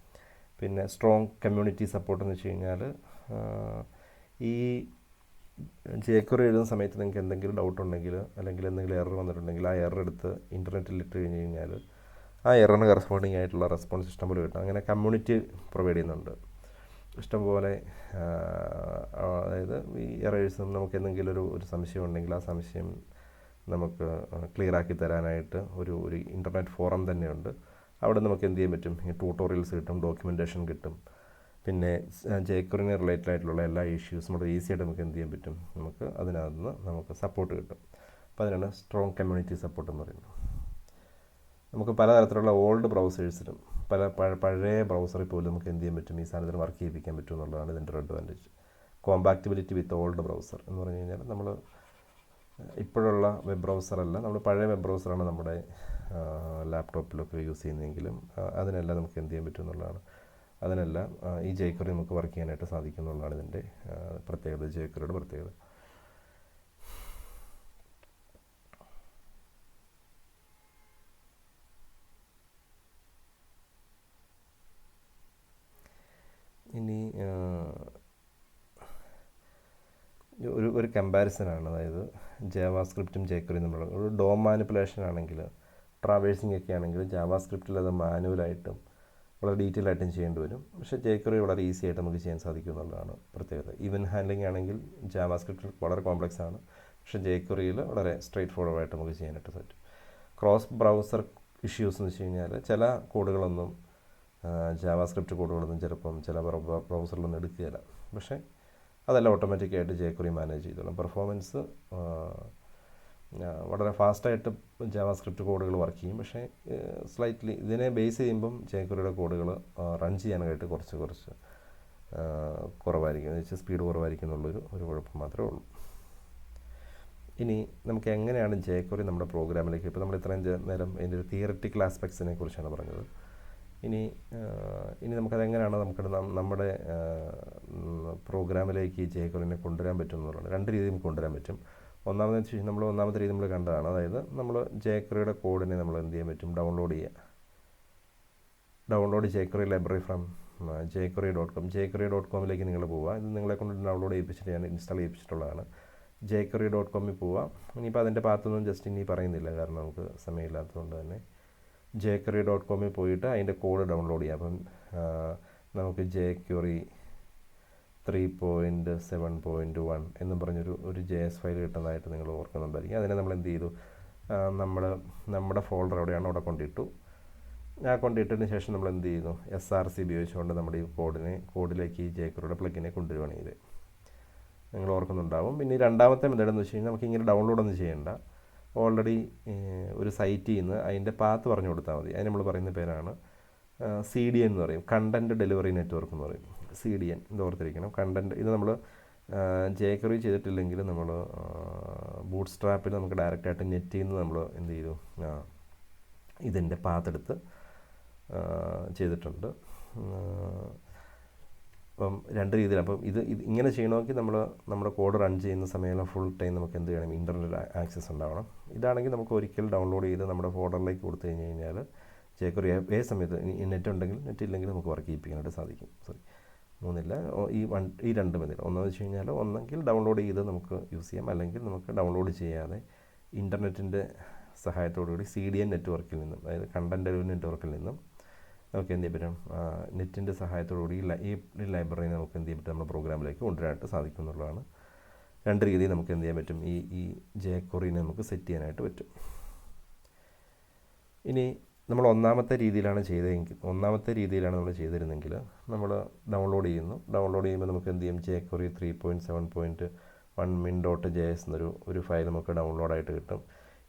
പിന്നെ സ്ട്രോങ് കമ്മ്യൂണിറ്റി സപ്പോർട്ട് എന്ന് വെച്ച് കഴിഞ്ഞാൽ ഈ jQuery എഴുതുന്ന സമയത്ത് നിങ്ങൾക്ക് എന്തെങ്കിലും ഡൗട്ട് ഉണ്ടെങ്കിൽ അല്ലെങ്കിൽ എന്തെങ്കിലും എറർ വന്നിട്ടുണ്ടെങ്കിൽ ആ എറർ എടുത്ത് ഇൻ്റർനെറ്റിൽ ഇട്ട് കഴിഞ്ഞ് കഴിഞ്ഞാൽ ആ എററിന് കറസ്പോണ്ടിങ് ആയിട്ടുള്ള റെസ്പോൺസ് ഇഷ്ടംപോലെ കിട്ടും. അങ്ങനെ കമ്മ്യൂണിറ്റി പ്രൊവൈഡ് ചെയ്യുന്നുണ്ട് ഇഷ്ടംപോലെ. അതായത് ഈ എറേഴ്സും നമുക്ക് എന്തെങ്കിലും ഒരു സംശയം ഉണ്ടെങ്കിൽ ആ സംശയം നമുക്ക് ക്ലിയറാക്കി തരാനായിട്ട് ഒരു ഇൻ്റർനെറ്റ് ഫോറം തന്നെയുണ്ട്. അവിടെ നമുക്ക് എന്ത് ചെയ്യാൻ പറ്റും, ഈ ട്യൂട്ടോറിയൽസ് കിട്ടും, ഡോക്യുമെൻറ്റേഷൻ കിട്ടും. പിന്നെ jQuery റിലേറ്റഡ് ആയിട്ടുള്ള എല്ലാ ഇഷ്യൂസും വളരെ ഈസി ആയിട്ട് നമുക്ക് എന്ത് ചെയ്യാൻ പറ്റും, നമുക്ക് അതിനകത്ത് നിന്ന് നമുക്ക് സപ്പോർട്ട് കിട്ടും. അപ്പോൾ അതിനാണ് സ്ട്രോങ് കമ്മ്യൂണിറ്റി സപ്പോർട്ട് എന്ന് പറയുന്നത്. നമുക്ക് പലതരത്തിലുള്ള ഓൾഡ് ബ്രൗസേഴ്സിലും പഴയ ബ്രൗസറിൽ പോലും നമുക്ക് എന്ത് ചെയ്യാൻ പറ്റും, ഈ സാധനത്തിന് വർക്ക് ചെയ്യിപ്പിക്കാൻ പറ്റും എന്നുള്ളതാണ് ഇതിൻ്റെ ഒരു അഡ്വാൻറ്റേജ്. കോമ്പാക്റ്റിബിലിറ്റി വിത്ത് ഓൾഡ് ബ്രൗസർ എന്ന് പറഞ്ഞു കഴിഞ്ഞാൽ നമ്മൾ ഇപ്പോഴുള്ള വെബ് ബ്രൗസറല്ല, നമ്മൾ പഴയ വെബ് ബ്രൗസറാണ് നമ്മുടെ ലാപ്ടോപ്പിലൊക്കെ യൂസ് ചെയ്യുന്നതെങ്കിലും അതിനെല്ലാം നമുക്ക് എന്ത് ചെയ്യാൻ പറ്റും എന്നുള്ളതാണ്. അതിനെല്ലാം ഈ jQuery നമുക്ക് വർക്ക് ചെയ്യാനായിട്ട് സാധിക്കും എന്നുള്ളതാണ് ഇതിൻ്റെ പ്രത്യേകത, jQueryയുടെ പ്രത്യേകത. ഇനി ഒരു കമ്പാരിസനാണ്. അതായത് ജാവാസ്ക്രിപ്റ്റും jQuery നമ്മൾ ഒരു ഡോം മാനിപ്പുലേഷൻ ആണെങ്കിൽ, ട്രാവേഴ്സിംഗ് ഒക്കെ ആണെങ്കിൽ ജാവാസ്ക്രിപ്റ്റിൽ അത് മാനുവലായിട്ടും വളരെ ഡീറ്റെയിൽ ആയിട്ടും ചെയ്യേണ്ടി വരും. പക്ഷേ jQuery വളരെ ഈസി ആയിട്ട് നമുക്ക് ചെയ്യാൻ സാധിക്കും എന്നുള്ളതാണ് പ്രത്യേകത. ഇവൻറ്റ് ഹാൻഡ്ലിംഗ് ആണെങ്കിൽ ജാവാസ്ക്രിപ്റ്റിൽ വളരെ കോംപ്ലക്സ് ആണ്, പക്ഷേ jQueryയിൽ വളരെ സ്ട്രെയിറ്റ് ഫോർവേഡായിട്ട് നമുക്ക് ചെയ്യാനായിട്ട് പറ്റും. ക്രോസ് ബ്രൗസർ ഇഷ്യൂസ് എന്ന് വെച്ച് കഴിഞ്ഞാൽ ചില കോഡുകളൊന്നും ജാവാസ്ക്രിപ്റ്റ് കോഡുകളൊന്നും ചിലപ്പം ചില ബ്രൗസറിലൊന്നും എടുക്കുകയില്ല. പക്ഷേ അതെല്ലാം ഓട്ടോമാറ്റിക്കായിട്ട് jQuery മാനേജ് ചെയ്തോളും. പെർഫോമൻസ് വളരെ ഫാസ്റ്റായിട്ട് ജാവാസ്ക്രിപ്റ്റ് കോഡുകൾ വർക്ക് ചെയ്യും. പക്ഷേ സ്ലൈറ്റ്ലി ഇതിനെ ബേസ് ചെയ്യുമ്പം jQueryയുടെ കോഡുകൾ റൺ ചെയ്യാനായിട്ട് കുറച്ച് കുറവായിരിക്കും, എന്ന് വെച്ചാൽ സ്പീഡ് കുറവായിരിക്കും എന്നുള്ളൊരു കുഴപ്പം മാത്രമേ ഉള്ളൂ. ഇനി നമുക്ക് എങ്ങനെയാണ് jQuery നമ്മുടെ പ്രോഗ്രാമിലേക്ക്, ഇപ്പോൾ നമ്മൾ ഇത്രയും നേരം അതിൻ്റെ ഒരു തിയററ്റിക്കൽ ആസ്പെക്ട്സിനെ കുറിച്ചാണ് പറഞ്ഞത്. ഇനി നമുക്കതെങ്ങനെയാണ് നമ്മുടെ പ്രോഗ്രാമിലേക്ക് ഈ jQueryനെ കൊണ്ടുവരാൻ പറ്റും എന്നുള്ളതാണ്. രണ്ട് രീതിയിൽ നമുക്ക് കൊണ്ടുവരാൻ പറ്റും. ഒന്നാമത്തെ രീതി നമ്മൾ കണ്ടതാണ്. അതായത് നമ്മൾ jQueryയുടെ കോഡിനെ നമ്മൾ എന്ത് ചെയ്യാൻ പറ്റും, download jQuery library from jQuery.com. jQuery.comലേക്ക് നിങ്ങൾ പോവുക. ഇത് നിങ്ങളെ കൊണ്ട് ഡൗൺലോഡ് ചെയ്യിപ്പിച്ചിട്ട് ഞാൻ ഇൻസ്റ്റാൾ ചെയ്യിപ്പിച്ചിട്ടുള്ളതാണ്. jQuery.comൽ പോവുക. ഇനിയിപ്പോൾ അതിൻ്റെ പാത്തൊന്നും ജസ്റ്റ് ഇനി പറയുന്നില്ല, കാരണം നമുക്ക് സമയമില്ലാത്തതുകൊണ്ട് തന്നെ. jQuery.comൽ പോയിട്ട് അതിൻ്റെ കോഡ് ഡൗൺലോഡ് ചെയ്യാം. അപ്പം നമുക്ക് jQuery 3.7.1 എന്നും പറഞ്ഞൊരു JS ഫയൽ കിട്ടുന്നതായിട്ട് നിങ്ങൾ ഓർക്കുന്നുണ്ടായിരിക്കും. അതിനെ നമ്മൾ എന്ത് ചെയ്തു, നമ്മുടെ ഫോൾഡർ എവിടെയാണോ അവിടെ കൊണ്ടിട്ടു. കൊണ്ടിട്ടതിന് ശേഷം നമ്മൾ എന്ത് ചെയ്യുന്നു, SRC ഉപയോഗിച്ചുകൊണ്ട് നമ്മുടെ ഈ കോഡിലേക്ക് ഈ jQueryയുടെ പ്ലഗിനെ കൊണ്ടുവരികയാണ് ചെയ്തത്. നിങ്ങൾ ഓർക്കുന്നുണ്ടാവും. പിന്നെ രണ്ടാമത്തെ മെത്തേഡ് എന്ന് വെച്ച് കഴിഞ്ഞാൽ നമുക്കിങ്ങനെ ഡൗൺലോഡൊന്നും ചെയ്യേണ്ട. ഓൾറെഡി ഒരു സൈറ്റിൽ നിന്ന് അതിൻ്റെ പാത്ത് പറഞ്ഞു കൊടുത്താൽ മതി. അതിന് നമ്മൾ പറയുന്ന പേരാണ് CDN എന്ന് പറയും, കണ്ടൻറ്റ് ഡെലിവറി നെറ്റ്വർക്ക് എന്ന് പറയും. CDN ഇത് ഓർത്തിരിക്കണം. കണ്ടൻറ്റ് ഇത് നമ്മൾ jQuery ചെയ്തിട്ടില്ലെങ്കിൽ നമ്മൾ ബൂട്ട് സ്ട്രാപ്പിൽ നമുക്ക് ഡയറക്റ്റായിട്ട് നെറ്റിൽ നിന്ന് നമ്മൾ എന്ത് ചെയ്തു, ഇതിൻ്റെ പാത്തെടുത്ത് ചെയ്തിട്ടുണ്ട്. അപ്പം 2 രീതിയിൽ. അപ്പം ഇത് ഇങ്ങനെ ചെയ്യണമെങ്കിൽ നമ്മുടെ കോഡ് റൺ ചെയ്യുന്ന സമയം ഫുൾ ടൈം നമുക്ക് എന്ത് ചെയ്യണം, ഇൻ്റർനെറ്റ് ആക്സസ് ഉണ്ടാവണം. ഇതാണെങ്കിൽ നമുക്ക് ഒരിക്കൽ ഡൗൺലോഡ് ചെയ്ത് നമ്മുടെ ഫോൾഡറിലേക്ക് കൊടുത്തു കഴിഞ്ഞാൽ jQuery ഏത് സമയത്ത് നെറ്റ് ഉണ്ടെങ്കിൽ നെറ്റ് ഇല്ലെങ്കിൽ നമുക്ക് വർക്ക് ചെയ്യിപ്പിക്കാനായിട്ട് സാധിക്കും. മൂന്നില്ല, ഈ 2 മെത്തേഡ്. ഒന്നെന്ന് വെച്ച് കഴിഞ്ഞാൽ ഒന്നെങ്കിൽ ഡൗൺലോഡ് ചെയ്ത് നമുക്ക് യൂസ് ചെയ്യാം, അല്ലെങ്കിൽ നമുക്ക് ഡൗൺലോഡ് ചെയ്യാതെ ഇൻ്റർനെറ്റിൻ്റെ സഹായത്തോടുകൂടി CDN നെറ്റ്വർക്കിൽ നിന്നും, അതായത് കണ്ടൻറ്റ് ഡെലിവറി നെറ്റ്വർക്കിൽ നിന്നും നമുക്ക് എന്ത് ചെയ്യാൻ പറ്റും, നെറ്റിൻ്റെ സഹായത്തോടുകൂടി ഈ ലൈബ്രറി നമുക്ക് എന്ത് ചെയ്യാൻ പറ്റും, നമ്മുടെ പ്രോഗ്രാമിലേക്ക് കൊണ്ടുവരാനായിട്ട് സാധിക്കും എന്നുള്ളതാണ്. 2 രീതിയിൽ നമുക്ക് എന്ത് ചെയ്യാൻ പറ്റും, ഈ jQuery നമുക്ക് സെറ്റ് ചെയ്യാനായിട്ട് പറ്റും. ഇനി നമ്മൾ ഒന്നാമത്തെ രീതിയിലാണ് നമ്മൾ ചെയ്തിരുന്നെങ്കിൽ നമ്മൾ ഡൗൺലോഡ് ചെയ്യുമ്പോൾ നമുക്ക് എന്ത് ചെയ്യും, jQuery 3.7.1 min.js എന്നൊരു ഫയൽ നമുക്ക് ഡൗൺലോഡായിട്ട് കിട്ടും.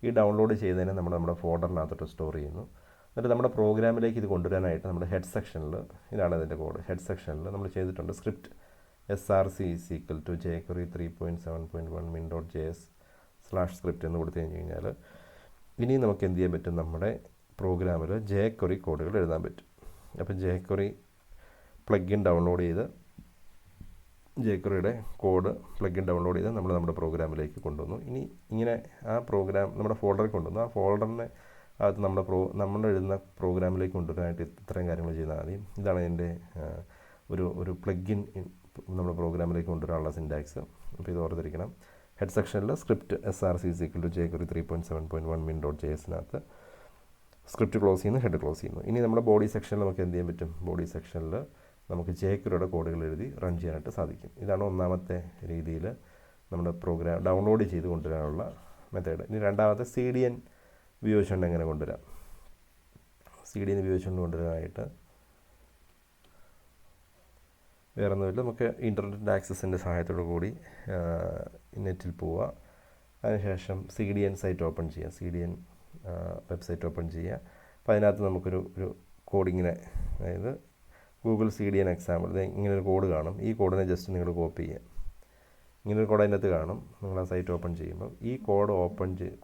ഈ ഡൗൺലോഡ് ചെയ്തതിനെ നമ്മുടെ ഫോൾഡറിനകത്തോട്ട് സ്റ്റോർ ചെയ്യുന്നു. എന്നിട്ട് നമ്മുടെ പ്രോഗ്രാമിലേക്ക് ഇത് കൊണ്ടുവരാനായിട്ട് നമ്മുടെ ഹെഡ് സെക്ഷനിൽ, ഇതാണ് ഇതിൻ്റെ കോഡ്, ഹെഡ് സെക്ഷനിൽ നമ്മൾ ചെയ്തിട്ടുണ്ട് സ്ക്രിപ്റ്റ് src = jQuery 3.7.1 min.js/script എന്ന് കൊടുത്തു കഴിഞ്ഞാൽ ഇനി നമുക്ക് എന്ത് ചെയ്യാൻ പറ്റും, നമ്മുടെ പ്രോഗ്രാമിൽ jQuery കോഡുകൾ എഴുതാൻ പറ്റും. അപ്പോൾ jQuery പ്ലഗിൻ ഡൗൺലോഡ് ചെയ്ത് jQueryയുടെ കോഡ് പ്ലഗിൻ ഡൗൺലോഡ് ചെയ്ത് നമ്മുടെ പ്രോഗ്രാമിലേക്ക് കൊണ്ടുവന്നു. ഇനി ഇങ്ങനെ ആ പ്രോഗ്രാം നമ്മുടെ ഫോൾഡറിൽ കൊണ്ടുവന്നു. ആ ഫോൾഡറിനെ അത് നമ്മൾ എഴുതുന്ന പ്രോഗ്രാമിലേക്ക് കൊണ്ടുവരാനായിട്ട് ഇത്രയും കാര്യങ്ങൾ ചെയ്താൽ മതി. ഇതാണ് എൻ്റെ ഒരു പ്ലഗിൻ നമ്മുടെ പ്രോഗ്രാമിലേക്ക് കൊണ്ടുവരാനുള്ള സിൻറ്റാക്സ്. അപ്പോൾ ഇത് ഓർത്തിരിക്കണം. ഹെഡ് സെക്ഷനിൽ script src = jQuery 3.7.1 min.js script close ചെയ്യുന്നു, ഹെഡ് ക്ലോസ് ചെയ്യുന്നു. ഇനി നമ്മുടെ ബോഡി സെക്ഷനിൽ നമുക്ക് എന്ത് ചെയ്യാൻ പറ്റും, ബോഡി സെക്ഷനിൽ നമുക്ക് jQueryയുടെ കോഡുകൾ എഴുതി റൺ ചെയ്യാനായിട്ട് സാധിക്കും. ഇതാണ് ഒന്നാമത്തെ രീതിയിൽ നമ്മുടെ പ്രോഗ്രാം ഡൗൺലോഡ് ചെയ്ത് കൊണ്ടുവരാനുള്ള മെത്തേഡ്. ഇനി രണ്ടാമത്തെ CDN ഉപയോഗിച്ചുകൊണ്ട് എങ്ങനെ കൊണ്ടുവരാം. CDN ഉപയോഗിച്ചുകൊണ്ട് കൊണ്ടുവരാനായിട്ട് വേറെ ഒന്നുമില്ല, നമുക്ക് ഇൻ്റർനെറ്റ് ആക്സസിൻ്റെ സഹായത്തോടു കൂടി നെറ്റിൽ പോവുക. അതിനുശേഷം CDN സൈറ്റ് ഓപ്പൺ ചെയ്യുക, CDN വെബ്സൈറ്റ് ഓപ്പൺ ചെയ്യുക. അപ്പോൾ അതിനകത്ത് നമുക്കൊരു കോഡിങ്ങിനെ, അതായത് ഗൂഗിൾ CDN എക്സാമ്പിൾ, ഇങ്ങനൊരു കോഡ് കാണും. ഈ കോഡിനെ ജസ്റ്റ് നിങ്ങൾ കോപ്പി ചെയ്യുക. ഇങ്ങനൊരു കോഡ് അതിനകത്ത് കാണും. നിങ്ങൾ ആ സൈറ്റ് ഓപ്പൺ ചെയ്യുമ്പോൾ ഈ കോഡ്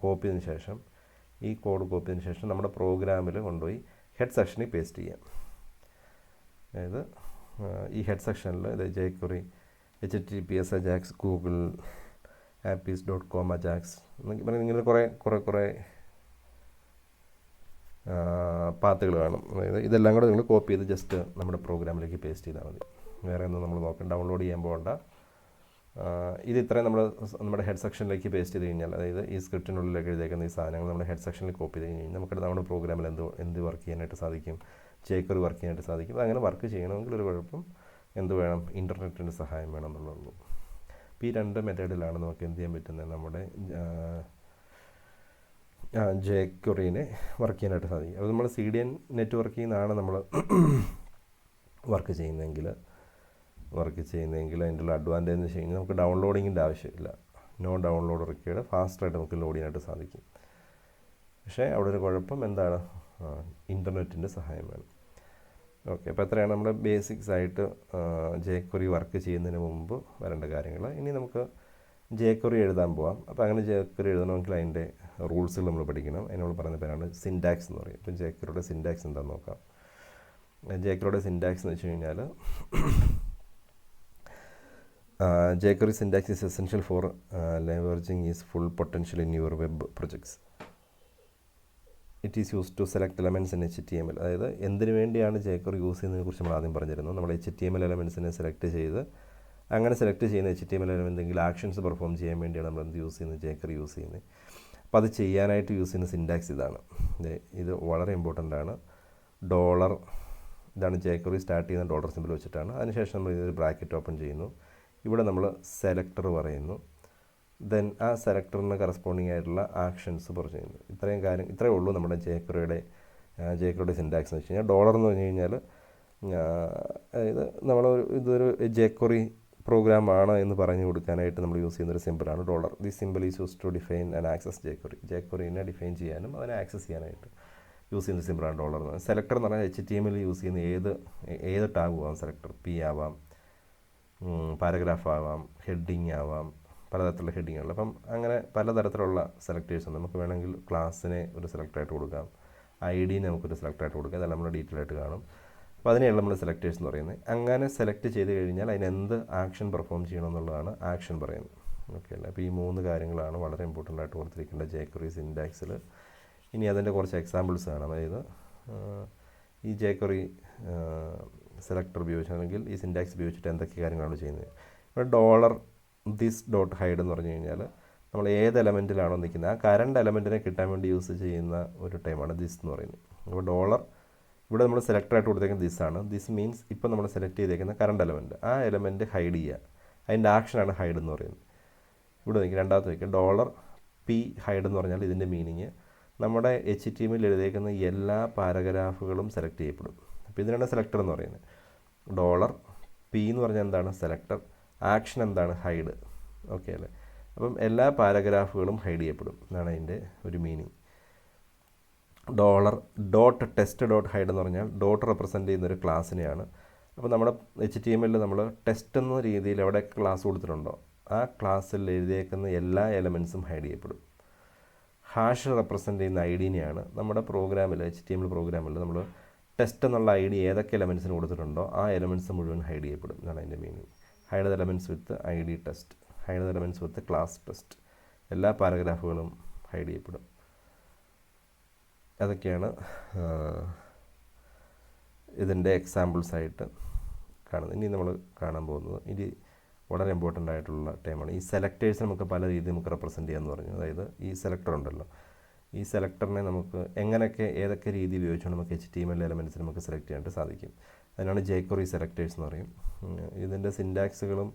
കോപ്പി ചെയ്തതിന് ശേഷം നമ്മുടെ പ്രോഗ്രാമിൽ കൊണ്ടുപോയി ഹെഡ് സെക്ഷനിൽ പേസ്റ്റ് ചെയ്യാം. അതായത് ഈ ഹെഡ് സെക്ഷനിൽ jQuery https ajax google appis.com ajax എന്നൊക്കെ പറഞ്ഞ് ഇങ്ങനെ കുറേ പാത്തുകൾ കാണും. അതായത് ഇതെല്ലാം കൂടെ നിങ്ങൾ കോപ്പി ചെയ്ത് ജസ്റ്റ് നമ്മുടെ പ്രോഗ്രാമിലേക്ക് പേസ്റ്റ് ചെയ്താൽ മതി. വേറെ ഒന്നും നമ്മൾ നോക്കണം, ഡൗൺലോഡ് ചെയ്യാൻ പോകണ്ട. ഇത് ഇത്രയും നമ്മുടെ ഹെഡ് സെക്ഷനിലേക്ക് പേസ്റ്റ് ചെയ്ത് കഴിഞ്ഞാൽ, അതായത് ഈ സ്ക്രിപ്റ്റിനുള്ളിലേക്ക് എഴുതിയേക്കുന്ന ഈ സാധനങ്ങൾ നമ്മുടെ ഹെഡ് സെക്ഷനിൽ കോപ്പി ചെയ്ത് കഴിഞ്ഞാൽ നമുക്ക് നമ്മുടെ പ്രോഗ്രാമിൽ എന്ത് വർക്ക് ചെയ്യാനായിട്ട് സാധിക്കും, jQuery വർക്ക് ചെയ്യാനായിട്ട് സാധിക്കും. അങ്ങനെ വർക്ക് ചെയ്യണമെങ്കിൽ ഒരു കുഴപ്പം എന്ത് വേണം, ഇൻ്റർനെറ്റിൻ്റെ സഹായം വേണം എന്നുള്ളൂ. അപ്പോൾ ഈ 2 മെത്തേഡിലാണ് നമുക്ക് എന്ത് ചെയ്യാൻ പറ്റുന്നത്, നമ്മുടെ jQueryനെ വർക്ക് ചെയ്യാനായിട്ട് സാധിക്കും. അപ്പോൾ നമ്മൾ CDN നെറ്റ്വർക്കിൽ നിന്നാണ് നമ്മൾ വർക്ക് ചെയ്യുന്നതെങ്കിൽ അതിൻ്റെ ഉള്ള അഡ്വാൻറ്റേജ് എന്ന് വെച്ച് കഴിഞ്ഞാൽ നമുക്ക് ഡൗൺലോഡിങ്ങിൻ്റെ ആവശ്യമില്ല. നോ ഡൗൺലോഡ് റിക്വയർഡ്, ഫാസ്റ്റായിട്ട് നമുക്ക് ലോഡ് ചെയ്യാനായിട്ട് സാധിക്കും. പക്ഷേ അവിടെ ഒരു കുഴപ്പം എന്താണ്, ഇൻ്റർനെറ്റിൻ്റെ സഹായം വേണം. ഓക്കെ, അപ്പോൾ എത്രയാണ് നമ്മുടെ ബേസിക്സ് ആയിട്ട് jQuery വർക്ക് ചെയ്യുന്നതിന് മുമ്പ് വരേണ്ട കാര്യങ്ങൾ. ഇനി നമുക്ക് jQuery എഴുതാൻ പോവാം. അപ്പോൾ അങ്ങനെ jQuery എഴുതണമെങ്കിൽ അതിൻ്റെ റൂൾസുകൾ നമ്മൾ പഠിക്കണം. അതിന് നമ്മൾ പറയുന്ന പേരാണ് സിൻറ്റാക്സ് എന്ന് പറയും. ഇപ്പം jQueryയുടെ സിൻറ്റാക്സ് എന്താണെന്ന് നോക്കാം. jQueryയുടെ സിൻറ്റാക്സ് എന്ന് വെച്ച് കഴിഞ്ഞാൽ jQuery syntax is essential for leveraging its full potential in your web projects. It is used to select elements in HTML. അതായത് എന്തിനു വേണ്ടിയാണ് jQuery യൂസ് ചെയ്യുന്നതിനെ കുറിച്ച് നമ്മൾ ആദ്യം പറഞ്ഞിരുന്നു. നമ്മൾ HTML എലമെൻസിനെ സെലക്ട് ചെയ്ത്, അങ്ങനെ സെലക്ട് ചെയ്യുന്ന HTML എലമെന്റ് എന്തെങ്കിലും ആക്ഷൻസ് പെർഫോം ചെയ്യാൻ വേണ്ടിയാണ് നമ്മൾ എന്ത് യൂസ് ചെയ്യുന്നത്, jQuery യൂസ് ചെയ്യുന്നത്. അപ്പോൾ അത് ചെയ്യാനായിട്ട് യൂസ് ചെയ്യുന്ന സിൻറ്റാക്സ് ഇതാണ്. ഇത് വളരെ ഇമ്പോർട്ടൻ്റ് ആണ്. ഇതാണ് jQuery സ്റ്റാർട്ട് ചെയ്യുന്ന ഡോളർ സിമ്പിൾ വെച്ചിട്ടാണ്. അതിനുശേഷം നമ്മൾ ഇതൊരു ബ്രാക്കറ്റ് ഓപ്പൺ ചെയ്യുന്നു. ഇവിടെ നമ്മൾ സെലക്ടർ പറയുന്നു. ദെൻ ആ സെലക്ടറിന് കറസ്പോണ്ടിങ് ആയിട്ടുള്ള ആക്ഷൻസ് പറയുന്നു. ഇത്രയേ ഉള്ളൂ നമ്മുടെ jQueryയുടെ സിൻറ്റാക്സ് എന്ന് വെച്ച് കഴിഞ്ഞാൽ. ഡോളർ എന്ന് പറഞ്ഞു കഴിഞ്ഞാൽ അതായത് ഇതൊരു jQuery പ്രോഗ്രാമാണ് എന്ന് പറഞ്ഞു കൊടുക്കാനായിട്ട് നമ്മൾ യൂസ് ചെയ്യുന്നൊരു സിമ്പിളാണ് $. This simple is use to define and access jQueryനെ ഡിഫൈൻ ചെയ്യാനും അതിനെ ആക്സസ് ചെയ്യാനായിട്ട്. യൂസ് ചെയ്യുന്ന സിമ്പിളാണ് ഡോളർ എന്ന്. സെലക്ടർ എന്ന് പറഞ്ഞാൽ HTML യൂസ് ചെയ്യുന്ന ഏത് ടാഗും ആവാം സെലക്ടർ. പി ആവാം, പാരഗ്രാഫ് ആവാം, ഹെഡിങ് ആവാം, പലതരത്തിലുള്ള ഹെഡിങ്ങുകൾ. അപ്പം അങ്ങനെ പലതരത്തിലുള്ള സെലക്ടേഴ്സ് ഉണ്ട്. നമുക്ക് വേണമെങ്കിൽ ക്ലാസ്സിനെ ഒരു സെലക്ടറായിട്ട് കൊടുക്കാം, ID നമുക്കൊരു സെലക്ടറായിട്ട് കൊടുക്കാം. അതെല്ലാം നമ്മൾ ഡീറ്റെയിൽ ആയിട്ട് കാണും. അപ്പോൾ അതിനെയാണ് നമ്മൾ സെലക്ടേഴ്സ് എന്ന് പറയുന്നത്. അങ്ങനെ സെലക്ട് ചെയ്ത് കഴിഞ്ഞാൽ അതിന് എന്ത് ആക്ഷൻ പെർഫോം ചെയ്യണമെന്നുള്ളതാണ് ആക്ഷൻ പറയുന്നത്. ഓക്കെ അല്ലേ? അപ്പോൾ ഈ 3 കാര്യങ്ങളാണ് വളരെ ഇമ്പോർട്ടൻ്റ് ആയിട്ട് കൊടുത്തിരിക്കേണ്ട jQuery സിൻറ്റാക്സിൽ. ഇനി അതിൻ്റെ കുറച്ച് എക്സാമ്പിൾസ് കാണാം. അതായത് ഈ jQuery സെലക്ടർ ഉപയോഗിച്ച് അല്ലെങ്കിൽ ഈ സിൻറ്റാക്സ് ഉപയോഗിച്ചിട്ട് എന്തൊക്കെ കാര്യങ്ങളാണ് ചെയ്യുന്നത്. ഇപ്പോൾ $this.hide എന്ന് പറഞ്ഞു കഴിഞ്ഞാൽ നമ്മൾ ഏത് എലമെൻറ്റിലാണോ നിൽക്കുന്നത് ആ കറണ്ട് എലമെൻറ്റിനെ കിട്ടാൻ വേണ്ടി യൂസ് ചെയ്യുന്ന ഒരു ടൈമാണ് ദിസ് എന്ന് പറയുന്നത്. അപ്പോൾ ഇവിടെ നമ്മൾ സെലക്ടറായിട്ട് കൊടുത്തേക്കുന്ന ദിസ് ആണ്. ദിസ് മീൻസ് ഇപ്പോൾ നമ്മൾ സെലക്ട് ചെയ്തേക്കുന്ന കറണ്ട് എലമെൻറ്റ്, ആ എലമെൻറ്റ് ഹൈഡ് ചെയ്യുക. അതിൻ്റെ ആക്ഷനാണ് ഹൈഡ് എന്ന് പറയുന്നത്. ഇവിടെ നിൽക്കുക രണ്ടാമത്തെ വയ്ക്കുക $p ഹൈഡ് എന്ന് പറഞ്ഞാൽ ഇതിൻ്റെ മീനിങ് നമ്മുടെ HTML എഴുതിയേക്കുന്ന എല്ലാ പാരഗ്രാഫുകളും സെലക്ട് ചെയ്യപ്പെടും. അപ്പോൾ ഇതിനാണ് സെലക്ടർ എന്ന് പറയുന്നത്. $p എന്ന് പറഞ്ഞാൽ എന്താണ്? സെലക്ടർ. ആക്ഷൻ എന്താണ്? ഹൈഡ്. ഓക്കെ അല്ലേ? അപ്പം എല്ലാ പാരഗ്രാഫുകളും ഹൈഡ് ചെയ്യപ്പെടും എന്നാണ് അതിൻ്റെ ഒരു മീനിങ്. $.test.hide എന്ന് പറഞ്ഞാൽ ഡോട്ട് റെപ്രസെൻ്റ് ചെയ്യുന്നൊരു ക്ലാസ്സിനെയാണ്. അപ്പോൾ നമ്മുടെ HTML നമ്മൾ ടെസ്റ്റ് എന്ന രീതിയിൽ എവിടെ ക്ലാസ് കൊടുത്തിട്ടുണ്ടോ ആ ക്ലാസ്സിൽ എഴുതിയേക്കുന്ന എല്ലാ എലമെൻസും ഹൈഡ് ചെയ്യപ്പെടും. ഹാഷ് റെപ്രസെൻ്റ് ചെയ്യുന്ന ID-നെയാണ് നമ്മുടെ പ്രോഗ്രാമിൽ HTML പ്രോഗ്രാമിൽ നമ്മൾ ടെസ്റ്റ് എന്നുള്ള ID ഏതൊക്കെ എലമെൻസിന് കൊടുത്തിട്ടുണ്ടോ ആ എലമെൻസ് മുഴുവൻ ഹൈഡ് ചെയ്യപ്പെടും എന്നാണ് അതിൻ്റെ meaning. Hide elements with ID test, hide elements with class test, എല്ലാ പാരഗ്രാഫുകളും ഹൈഡ് ചെയ്യപ്പെടും. അതൊക്കെയാണ് ഇതിൻ്റെ എക്സാമ്പിൾസായിട്ട് കാണുന്നത്. ഇനി നമ്മൾ കാണാൻ പോകുന്നത് ഇത് വളരെ ഇമ്പോർട്ടൻ്റ് ആയിട്ടുള്ള ടൈമാണ്. ഈ സെലക്ടേഴ്സ് നമുക്ക് പല രീതിയിൽ നമുക്ക് റെപ്രസെൻറ്റ് ചെയ്യാമെന്ന് പറഞ്ഞു. അതായത് ഈ സെലക്ടർ ഉണ്ടല്ലോ, ഈ സെലക്ടറിനെ നമുക്ക് ഏതൊക്കെ രീതി ഉപയോഗിച്ചുകൊണ്ട് നമുക്ക് HTML എലമെൻറ്റ്സ് നമുക്ക് സെലക്ട് ചെയ്യാനായിട്ട് സാധിക്കും. അതിനാണ് jQuery സെലക്ടേഴ്സ് എന്ന് പറയും. ഇതിൻ്റെ സിൻറ്റാക്സുകളും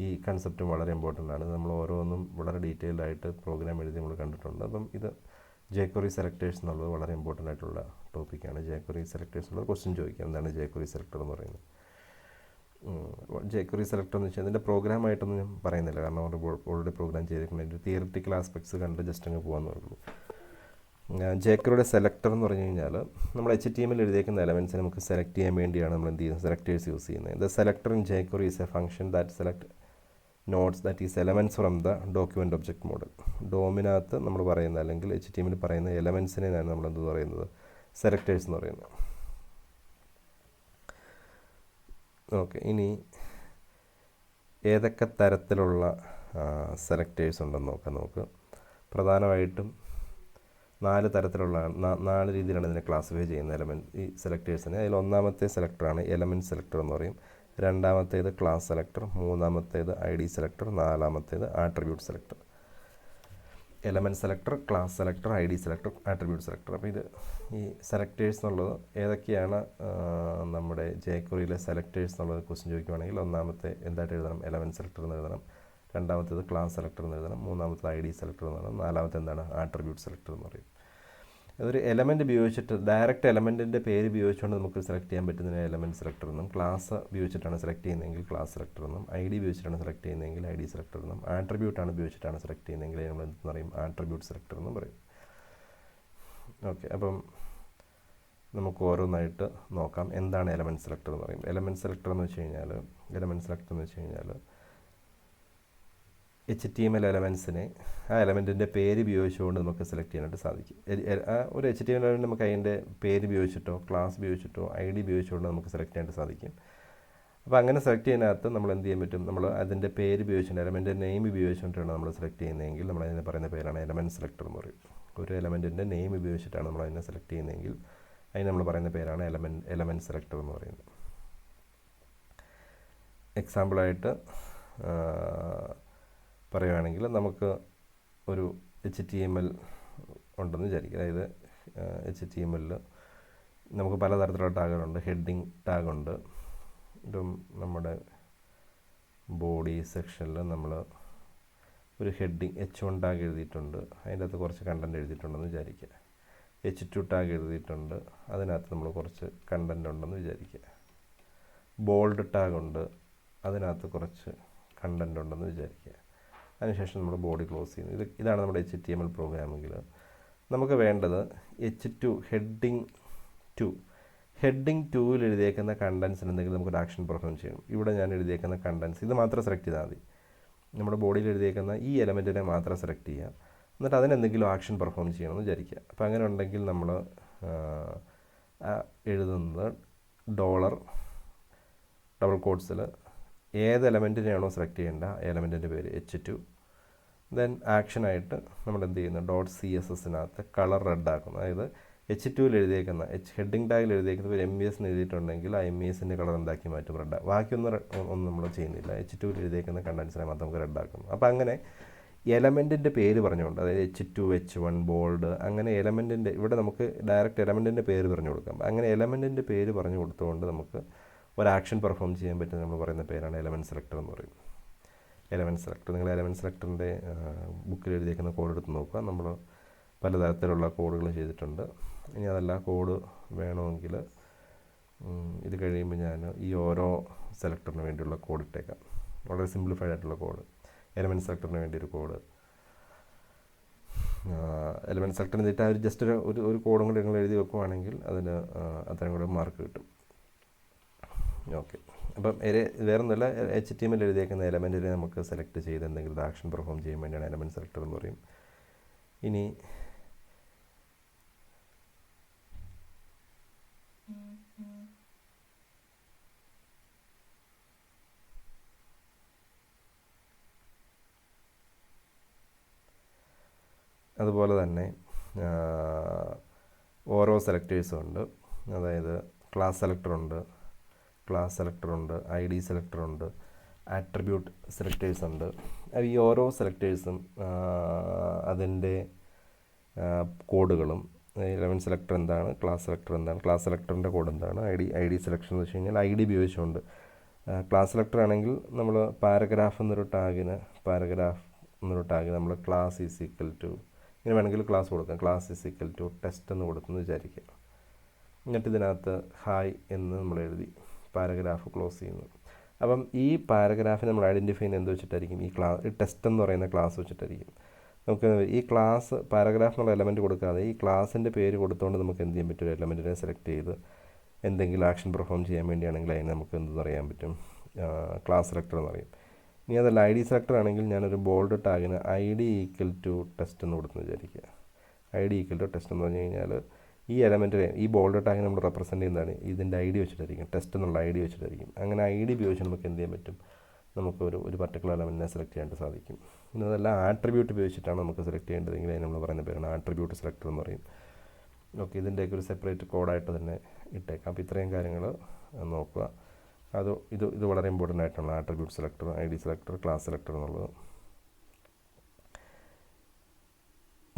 ഈ കൺസെപ്റ്റും വളരെ ഇമ്പോർട്ടൻ്റ് ആണ്. നമ്മൾ ഓരോന്നും വളരെ ഡീറ്റെയിൽഡ് ആയിട്ട് പ്രോഗ്രാം എഴുതി നമ്മൾ കണ്ടിട്ടുണ്ട്. അപ്പം ഇത് jQuery സെലക്ടേഴ്സ് എന്നുള്ളത് വളരെ ഇമ്പോർട്ടൻ്റ് ആയിട്ടുള്ള ടോപ്പിക്കാണ്. jQuery സെലക്ടേഴ്സ് ഉള്ളത് ക്വസ്റ്റ്യൻ ചോദിക്കാം, എന്താണ് jQuery സെലക്ടർ എന്ന് പറയുന്നത്. jQuery സെലക്ടർ എന്ന് വെച്ചാൽ അതിൻ്റെ പ്രോഗ്രാമായിട്ടൊന്നും ഞാൻ പറയുന്നില്ല, കാരണം ഓൾറെഡി പ്രോഗ്രാം ചെയ്തിരിക്കുന്ന തിയറിറ്റിക്കൽ ആസ്പെക്ട്സ് കണ്ട് ജസ്റ്റ് അങ്ങ് പോകാമെന്ന് പറയുള്ളൂ. jQueryയുടെ സെലക്ടർ എന്ന് പറഞ്ഞു കഴിഞ്ഞാൽ നമ്മൾ HTML എഴുതിയേക്കുന്ന എലമെൻറ്റ്സിനെ നമുക്ക് സെലക്ട് ചെയ്യാൻ വേണ്ടിയാണ് നമ്മൾ എന്ത് ചെയ്യുന്നത്, സെലക്ടേഴ്സ് യൂസ് ചെയ്യുന്നത്. The selector in jQuery is a function that select nodes that is elements from the document object model. ഡോമിനകത്ത് നമ്മൾ പറയുന്ന അല്ലെങ്കിൽ HTML പറയുന്ന എലമെൻറ്റ്സിനെയാണ് നമ്മൾ എന്ത് പറയുന്നത്, സെലക്ടേഴ്സ് എന്ന് പറയുന്നത്. ഓക്കെ, ഇനി ഏതൊക്കെ തരത്തിലുള്ള സെലക്ടേഴ്സ് ഉണ്ടെന്ന് നോക്കാം. നമുക്ക് പ്രധാനമായിട്ടും 4 തരത്തിലുള്ള 4 രീതിയിലാണ് ഇതിനെ ക്ലാസിഫൈ ചെയ്യുന്ന ഈ സെലക്ടേഴ്സിനെ. അതിൽ ഒന്നാമത്തെ സെലക്ടറാണ് എലമെൻറ്റ് സെലക്ടർ എന്ന് പറയും. രണ്ടാമത്തേത് ക്ലാസ് സെലക്ടർ, മൂന്നാമത്തേത് ID സെലക്ടർ, നാലാമത്തേത് attribute selector. Element selector, class selector, ID selector, attribute selector. അപ്പോൾ ഇത് ഈ സെലക്ടേഴ്സ് എന്നുള്ളത് ഏതൊക്കെയാണ് നമ്മുടെ jQueryയിലെ സെലക്ടേഴ്സ് എന്നുള്ളത് ക്വസ്റ്റ്യൻ ചോദിക്കുകയാണെങ്കിൽ ഒന്നാമത്തെ എന്തായിട്ട് എഴുതണം, എലമെൻറ്റ് സെലക്ടർ എന്ന് എഴുതണം. രണ്ടാമത്തേത് ക്ലാസ് സെലക്ടർ എന്ന് എഴുതണം. മൂന്നാമത്തേത് ID സെലക്ടർ എന്ന് എഴുതണം. നാലാമത്തെ എന്താണ്, ആട്രിബ്യൂട്ട് സെലക്ടർ എന്ന് പറയും. അതൊരു എലമെൻറ്റ് ഉപയോഗിച്ചിട്ട് ഡയറക്റ്റ് എലമെൻറ്റിൻ്റെ പേര് ഉപയോഗിച്ചുകൊണ്ട് നമുക്ക് സെലക്ട് ചെയ്യാൻ പറ്റുന്നതിന് എലമെൻറ്റ് സെലക്ടർ എന്നും, ക്ലാസ് ഉപയോഗിച്ചിട്ടാണ് സെലക്ട് ചെയ്യുന്നതെങ്കിൽ ക്ലാസ് സെലക്ടർ എന്നും, ID ഉപയോഗിച്ചിട്ടാണ് സെലക്ട് ചെയ്യുന്നതെങ്കിൽ ID സെലക്ടർ എന്നും, ആട്രിബ്യൂട്ടാണ് ഉപയോഗിച്ചിട്ടാണ് സെലക്ട് ചെയ്യുന്നതെങ്കിൽ നമ്മൾ എന്തെന്ന് പറയും, ആട്രിബ്യൂട്ട് സെലക്ടർ എന്നും പറയും. ഓക്കെ, അപ്പം നമുക്ക് ഓരോന്നായിട്ട് നോക്കാം. എന്താണ് എലമെൻറ്റ് സെലക്ടർ എന്ന് പറയും. എലമെൻറ്റ് സെലക്ടർ എന്ന് വെച്ച് കഴിഞ്ഞാൽ HTML എലമെൻസിനെ ആ എലമെൻറ്റിൻ്റെ പേര് ഉപയോഗിച്ചുകൊണ്ട് നമുക്ക് സെലക്ട് ചെയ്യാനായിട്ട് സാധിക്കും. ഒരു HTML എലമെൻറ്റ് നമുക്ക് അതിൻ്റെ പേര് ഉപയോഗിച്ചിട്ടോ ക്ലാസ് ഉപയോഗിച്ചിട്ടോ ID ഉപയോഗിച്ചുകൊണ്ട് നമുക്ക് സെലക്ട് ചെയ്യാനായിട്ട് സാധിക്കും. അപ്പോൾ അങ്ങനെ സെലക്ട് ചെയ്യുന്നതിനകത്ത് നമ്മൾ എന്ത് ചെയ്യാൻ പറ്റും, നമ്മൾ അതിൻ്റെ പേര് ഉപയോഗിച്ചുകൊണ്ട് എലമെൻറ്റ് നെയിം ഉപയോഗിച്ചുകൊണ്ടാണ് നമ്മൾ സെലക്ട് ചെയ്യുന്നതെങ്കിൽ നമ്മൾ അതിനെ പറയുന്ന പേരാണ് എലമെൻറ്റ് സെലക്ടർ എന്ന് പറയും. ഒരു എലമെൻറ്റിൻ്റെ നെയിം ഉപയോഗിച്ചിട്ടാണ് നമ്മൾ അതിനെ സെലക്ട് ചെയ്യുന്നതെങ്കിൽ അതിന് നമ്മൾ പറയുന്ന പേരാണ് എലമെൻറ്റ് സെലക്ടർ എന്ന് പറയുന്നത്. എക്സാമ്പിളായിട്ട് പറയുകയാണെങ്കിൽ നമുക്ക് ഒരു HTML ഉണ്ടെന്ന് വിചാരിക്കുക. അതായത് HTML നമുക്ക് പലതരത്തിലുള്ള ടാഗുകളുണ്ട്. ഹെഡിങ് ടാഗുണ്ട്. ഇതും നമ്മുടെ ബോഡി സെക്ഷനിൽ നമ്മൾ ഒരു ഹെഡിങ് H1 ടാഗ് എഴുതിയിട്ടുണ്ട്. അതിൻ്റെ അകത്ത് കുറച്ച് കണ്ടൻറ്റ് എഴുതിയിട്ടുണ്ടെന്ന് വിചാരിക്കുക. H2 ടാഗ് എഴുതിയിട്ടുണ്ട്. അതിനകത്ത് നമ്മൾ കുറച്ച് കണ്ടൻറ്റ് ഉണ്ടെന്ന് വിചാരിക്കുക. ബോൾഡ് ടാഗുണ്ട്. അതിനകത്ത് കുറച്ച് കണ്ടൻറ്റ് ഉണ്ടെന്ന് വിചാരിക്കുക. അതിനുശേഷം നമ്മൾ ബോഡി ക്ലോസ് ചെയ്യുന്നു. ഇതാണ് നമ്മുടെ HTML പ്രോഗ്രാമെങ്കിൽ നമുക്ക് വേണ്ടത് H2 ഹെഡിങ് 2 എഴുതിയേക്കുന്ന കണ്ടൻസിന് എന്തെങ്കിലും നമുക്കൊരു ആക്ഷൻ പെർഫോം ചെയ്യണം. ഇവിടെ ഞാൻ എഴുതിയേക്കുന്ന കണ്ടൻസ് ഇത് മാത്രം സെലക്ട് ചെയ്താൽ മതി. നമ്മുടെ ബോഡിയിൽ എഴുതിയേക്കുന്ന ഈ എലമെൻറ്റിനെ മാത്രം സെലക്ട് ചെയ്യുക. എന്നിട്ട് അതിനെന്തെങ്കിലും ആക്ഷൻ പെർഫോം ചെയ്യണമെന്ന് വിചാരിക്കുക. അപ്പോൾ അങ്ങനെ ഉണ്ടെങ്കിൽ നമ്മൾ എഴുതുന്നത് ഡബിൾ കോട്ട്സിൽ ഏത് എലമെൻറ്റിനെയാണോ സെലക്ട് ചെയ്യേണ്ട എലമെൻറ്റിൻ്റെ പേര് H2. ദെൻ ആക്ഷനായിട്ട് നമ്മൾ എന്ത് ചെയ്യുന്നു, .cssനകത്ത് കളർ റെഡ് ആക്കുന്നു. അതായത് H2 എഴുതിയേക്കുന്ന ഹെഡിങ് ടാഗിൽ എഴുതിയേക്കുന്നത് ഒരു MES എഴുതിയിട്ടുണ്ടെങ്കിൽ ആ MESൻ്റെ കളർ എന്താക്കി മാറ്റും, റെഡ്. ബാക്കിയൊന്നും നമ്മൾ ചെയ്യുന്നില്ല. H2 എഴുതിയേക്കുന്ന കണ്ടൻസിനെ മാത്രം നമുക്ക് റെഡാക്കുന്നു. അപ്പോൾ അങ്ങനെ എലമെൻറ്റിൻ്റെ പേര് പറഞ്ഞുകൊണ്ട്, അതായത് H2, H1, ബോൾഡ്, അങ്ങനെ എലമെൻറ്റിൻ്റെ ഇവിടെ നമുക്ക് ഡയറക്റ്റ് എലമെൻറ്റിൻ്റെ പേര് പറഞ്ഞു കൊടുക്കാം. അങ്ങനെ എലമെൻറ്റിൻ്റെ പേര് പറഞ്ഞു കൊടുത്തുകൊണ്ട് നമുക്ക് ഒരു ആക്ഷൻ പെർഫോം ചെയ്യാൻ പറ്റുന്ന നമ്മൾ പറയുന്ന പേരാണ് എലമെൻറ്റ് സെലക്ടർ എന്ന് പറയും. എലമെൻറ്റ് സെലക്ടർ, നിങ്ങൾ എലമെൻറ്റ് സെലക്ടറിൻ്റെ ബുക്കിൽ എഴുതിയേക്കുന്ന കോഡ് എടുത്ത് നോക്കുക. നമ്മൾ പലതരത്തിലുള്ള കോഡുകൾ ചെയ്തിട്ടുണ്ട്. ഇനി അതല്ല കോഡ് വേണമെങ്കിൽ ഇത് കഴിയുമ്പോൾ ഞാൻ ഈ ഓരോ സെലക്ടറിന് വേണ്ടിയുള്ള കോഡ് ഇട്ടേക്കാം. വളരെ സിംപ്ലിഫൈഡ് ആയിട്ടുള്ള കോഡ്. എലമെൻറ്റ് സെലക്ടറിന് വേണ്ടി ഒരു കോഡ്, എലമെൻറ്റ് സെലക്ടറിന് എന്നിട്ട് അവർ ജസ്റ്റ് ഒരു കോഡും കൂടി നിങ്ങൾ എഴുതി വെക്കുവാണെങ്കിൽ അതിന് അത്രയും കൂടെ മാർക്ക് കിട്ടും. ഓക്കെ, അപ്പം വേറെ ഒന്നുമില്ല, HTML എഴുതിയേക്കുന്ന എലമെൻറ്റിനെ നമുക്ക് സെലക്ട് ചെയ്ത് എന്തെങ്കിലും ആക്ഷൻ പെർഫോം ചെയ്യാൻ വേണ്ടിയാണ് എലമെൻറ്റ് സെലക്ടർ എന്ന് പറയും. ഇനി അതുപോലെ തന്നെ ഓരോ സെലക്ടേഴ്സും ഉണ്ട്. അതായത് ക്ലാസ് സെലക്ടറുണ്ട്, ID സെലക്ടറുണ്ട്, ആട്രിബ്യൂട്ട് സെലക്ടേഴ്സ് ഉണ്ട്. ഈ ഓരോ സെലക്ടേഴ്സും അതിൻ്റെ കോഡുകളും, എലമെൻറ്റ് സെലക്ടർ എന്താണ്, ക്ലാസ് സെലക്ടർ എന്താണ്, ക്ലാസ് സെലക്ടറിൻ്റെ കോഡ് എന്താണ്, ID സെലക്ഷൻ എന്ന് വെച്ച് കഴിഞ്ഞാൽ ID ഉപയോഗിച്ചുകൊണ്ട്. ക്ലാസ് സെലക്ടർ ആണെങ്കിൽ നമ്മൾ പാരഗ്രാഫ് എന്നൊരു ടാഗിന് നമ്മൾ ക്ലാസ് ഈസ് ഈക്വൽ ടു, ഇങ്ങനെ വേണമെങ്കിൽ ക്ലാസ് കൊടുക്കാം, class is equal to test എന്ന് കൊടുത്തെന്ന് വിചാരിക്കുക. എന്നിട്ട് ഇതിനകത്ത് ഹായ് എന്ന് നമ്മൾ എഴുതി പാരഗ്രാഫ് ക്ലോസ് ചെയ്യുന്നു. അപ്പം ഈ പാരഗ്രാഫിനെ നമ്മൾ ഐഡൻറ്റിഫൈ ചെയ്യുന്നത് എന്ത് വെച്ചിട്ടായിരിക്കും, ഈ ടെസ്റ്റ് എന്ന് പറയുന്ന ക്ലാസ് വെച്ചിട്ടായിരിക്കും. നമുക്ക് ഈ ക്ലാസ് പാരഗ്രാഫ് എന്നുള്ള എലമെൻറ്റ് കൊടുക്കാതെ ഈ ക്ലാസിൻ്റെ പേര് കൊടുത്തുകൊണ്ട് നമുക്ക് എന്ത് ചെയ്യാൻ പറ്റും, ഒരു എലമെൻറ്റിനെ സെലക്ട് ചെയ്ത് എന്തെങ്കിലും ആക്ഷൻ പെർഫോം ചെയ്യാൻ വേണ്ടിയാണെങ്കിൽ അതിനെ നമുക്ക് എന്ത് പറയാൻ പറ്റും, ക്ലാസ് സെലക്ടർ എന്ന് പറയും. ഇനി അതല്ല ID സെലക്ടർ ആണെങ്കിൽ ഞാനൊരു ബോൾഡ് ടാഗിന് ID ഈക്വൽ ടു ടെസ്റ്റ് എന്ന് കൊടുത്തെന്ന് വിചാരിക്കുക. ID ഈക്വൽ ടു ടെസ്റ്റ് എന്ന് പറഞ്ഞു കഴിഞ്ഞാൽ ഈ എലമെൻറ്റിനെ, ഈ ബോൾഡ് ടാഗിനെ നമ്മൾ റെപ്രസെൻറ്റ് ചെയ്യുന്നതാണ് ഇതിൻ്റെ ID വെച്ചിട്ടായിരിക്കും, ടെസ്റ്റ് എന്നുള്ള ID വെച്ചിട്ടായിരിക്കും. അങ്ങനെ ID ഉപയോഗിച്ച് നമുക്ക് എന്ത് ചെയ്യാൻ പറ്റും, നമുക്ക് ഒരു പർട്ടിക്കുലർ എലമെൻറ്റിനെ സെലക്ട് ചെയ്യാനായിട്ട് സാധിക്കും. ഇനി അതല്ല ആട്രിബ്യൂട്ട് ഉപയോഗിച്ചിട്ടാണ് നമുക്ക് സെലക്ട് ചെയ്യേണ്ടതെങ്കിൽ അതിന് നമ്മൾ പറയുന്ന പേരാണ് ആട്രിബ്യൂട്ട് സെലക്ടർ എന്ന് പറയും. ഓക്കെ, ഇതിൻ്റെയൊക്കെ ഒരു സെപ്പറേറ്റ് കോഡായിട്ട് തന്നെ ഇട്ടേക്കാം. അപ്പോൾ ഇത്രയും കാര്യങ്ങൾ നോക്കുക. ഇത് വളരെ ഇമ്പോർട്ടൻ്റ് ആയിട്ടുള്ള attribute selector, ID selector, class selector എന്നുള്ളത്.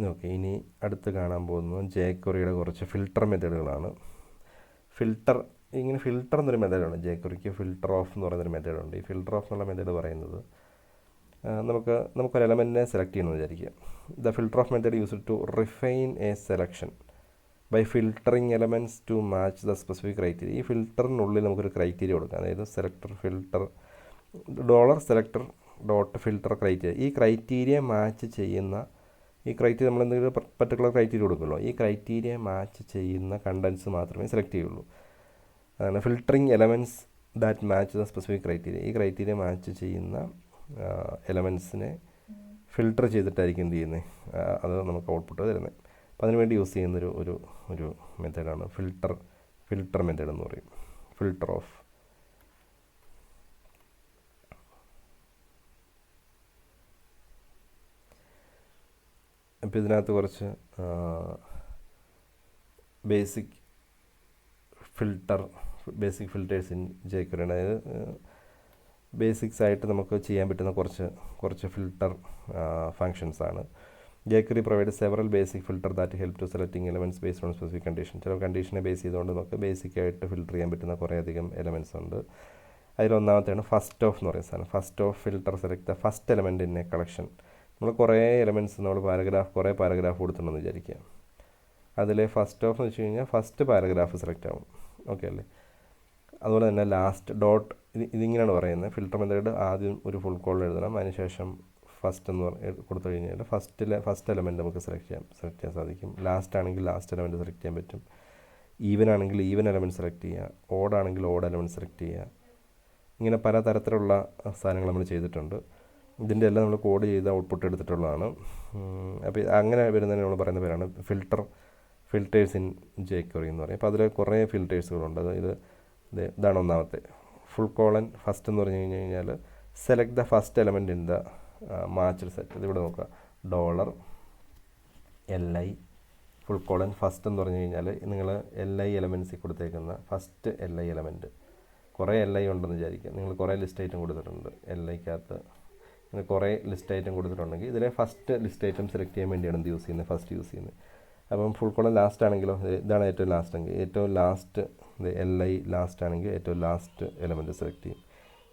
ഓക്കെ, ഇനി അടുത്ത് കാണാൻ പോകുന്നത് jQueryയുടെ കുറച്ച് ഫിൽട്ടർ മെത്തേഡുകളാണ്. ഫിൽട്ടർ എന്നൊരു മെത്തേഡാണ് jQueryക്ക്. ഫിൽട്ടർ ഓഫ് എന്ന് പറയുന്നൊരു മെത്തേഡുണ്ട്. ഈ ഫിൽട്ടർ ഓഫ് എന്നുള്ള മെത്തേഡ് പറയുന്നത് നമുക്കൊരു എലമെൻറ്റിനെ സെലക്ട് ചെയ്യണമെന്ന് വിചാരിക്കുക. The filter of method used to refine a selection by filtering elements to match the specific criteria. ഈ ഫിൽട്ടറിനുള്ളിൽ നമുക്കൊരു ക്രൈറ്റീരിയ കൊടുക്കാം. അതായത് $selector .filter ക്രൈറ്റീരിയ. ഈ ക്രൈറ്റീരിയ മാച്ച് ചെയ്യുന്ന, ഈ ക്രൈറ്റീരിയ നമ്മൾ എന്തെങ്കിലും പർട്ടിക്കുലർ ക്രൈറ്റീരിയ കൊടുക്കുമല്ലോ, ഈ ക്രൈറ്റീരിയ മാച്ച് ചെയ്യുന്ന കണ്ടൻസ് മാത്രമേ സെലക്ട് ചെയ്യുള്ളൂ. അതാണ് filtering elements that match the specific criteria. ഈ ക്രൈറ്റീരിയ മാച്ച് ചെയ്യുന്ന എലമെൻറ്റ്സിനെ ഫിൽട്ടർ ചെയ്തിട്ടായിരിക്കും എന്ത് ചെയ്യുന്നത്, അത് നമുക്ക് ഔട്ട്പുട്ട് തരുന്നത്. അപ്പോൾ അതിനുവേണ്ടി യൂസ് ചെയ്യുന്നൊരു ഒരു മെത്തേഡാണ് ഫിൽട്ടർ മെത്തേഡ് എന്ന് പറയും, ഫിൽട്ടർ ഓഫ്. അപ്പോൾ ഇതിനകത്ത് കുറച്ച് ബേസിക് ഫിൽട്ടേഴ്സ് ഇൻ jQuery, അതായത് ബേസിക്സ് ആയിട്ട് നമുക്ക് ചെയ്യാൻ പറ്റുന്ന കുറച്ച് filter ഫങ്ഷൻസാണ്. jQuery provides several basic filter that help to selecting elements based on specific condition. ചില കണ്ടീഷനെ ബേസ് ചെയ്തുകൊണ്ട് നമുക്ക് ബേസിക്കായിട്ട് ഫിൽട്ടർ ചെയ്യാൻ പറ്റുന്ന കുറേയധികം എലമെൻറ്റ്സ് ഉണ്ട്. അതിലൊന്നാമത്തെയാണ് ഫസ്റ്റ് ഓഫ് എന്ന് പറയുന്ന സാധനം. First of filter select the first element in A collection. നമ്മൾ കുറേ എലമെൻറ്റ്സ് കുറേ പാരഗ്രാഫ് കൊടുത്തിട്ടുണ്ടെന്ന് വിചാരിക്കുക. അതിലെ ഫസ്റ്റ് ഓഫ് എന്ന് വെച്ച് കഴിഞ്ഞാൽ ഫസ്റ്റ് പാരഗ്രാഫ് സെലക്ട് ആവും. ഓക്കെ അല്ലേ? അതുപോലെ തന്നെ ലാസ്റ്റ് ഇതിങ്ങനെയാണ് പറയുന്നത്. ഫിൽട്ടർ മെത്തേഡ് ആദ്യം ഒരു ഫുൾ കോൾ എഴുതണം, അതിനുശേഷം ഫസ്റ്റ് എന്ന് കൊടുത്തു കഴിഞ്ഞാൽ ഫസ്റ്റ് എലമെൻറ്റ് നമുക്ക് സെലക്ട് ചെയ്യാൻ സാധിക്കും. ലാസ്റ്റ് ആണെങ്കിൽ ലാസ്റ്റ് എലമെൻറ്റ് സെലക്ട് ചെയ്യാൻ പറ്റും. ഈവൻ ആണെങ്കിൽ ഈവൻ എലമെൻറ്റ് സെലക്ട് ചെയ്യുക. ഓഡ് ആണെങ്കിൽ ഓഡ് എലമെൻറ്റ് സെലക്ട് ചെയ്യുക. ഇങ്ങനെ പല തരത്തിലുള്ള സാധനങ്ങൾ നമ്മൾ ചെയ്തിട്ടുണ്ട്. ഇതിൻ്റെ എല്ലാം നമ്മൾ കോഡ് ചെയ്ത് ഔട്ട്പുട്ട് എടുത്തിട്ടുള്ളതാണ്. അപ്പോൾ അങ്ങനെ വരുന്നതിന് നമ്മൾ പറയുന്ന പേരാണ് ഫിൽറ്റേഴ്സ് ഇൻ jQuery എന്ന് പറയും. അപ്പോൾ അതിൽ കുറേ ഫിൽറ്റേഴ്സുകളുണ്ട്. ഇതാണ് ഒന്നാമത്തെ. ഫുൾ കോളൻ ഫസ്റ്റ് എന്ന് പറഞ്ഞു കഴിഞ്ഞാൽ select the first element in the matched set. ഇതിവിടെ നോക്കുക, $li ഫുൾ കോളൻ ഫസ്റ്റ് എന്ന് പറഞ്ഞു കഴിഞ്ഞാൽ നിങ്ങൾ li എലമെൻറ്റ്സിൽ കൊടുത്തേക്കുന്ന ഫസ്റ്റ് li എലമെൻറ്റ്. കുറേ li ഉണ്ടെന്ന് വിചാരിക്കുക. നിങ്ങൾ കുറേ ലിസ്റ്റ് ഐറ്റം കൊടുത്തിട്ടുണ്ട്. liക്കകത്ത് ഇങ്ങനെ കുറേ ലിസ്റ്റ് ഐറ്റം കൊടുത്തിട്ടുണ്ടെങ്കിൽ ഇതിലെ ഫസ്റ്റ് ലിസ്റ്റ് ഐറ്റം സെലക്ട് ചെയ്യാൻ വേണ്ടിയാണ് ഇത് യൂസ് ചെയ്യുന്നത്. അപ്പം ഫുൾ കോളൻ ലാസ്റ്റ് ആണെങ്കിലോ, ഇതാണ് ഏറ്റവും ലാസ്റ്റ് എങ്കിൽ ഏറ്റവും ലാസ്റ്റ് li ലാസ്റ്റ് ആണെങ്കിൽ ഏറ്റവും ലാസ്റ്റ് എലമെൻറ്റ് സെലക്ട് ചെയ്യും.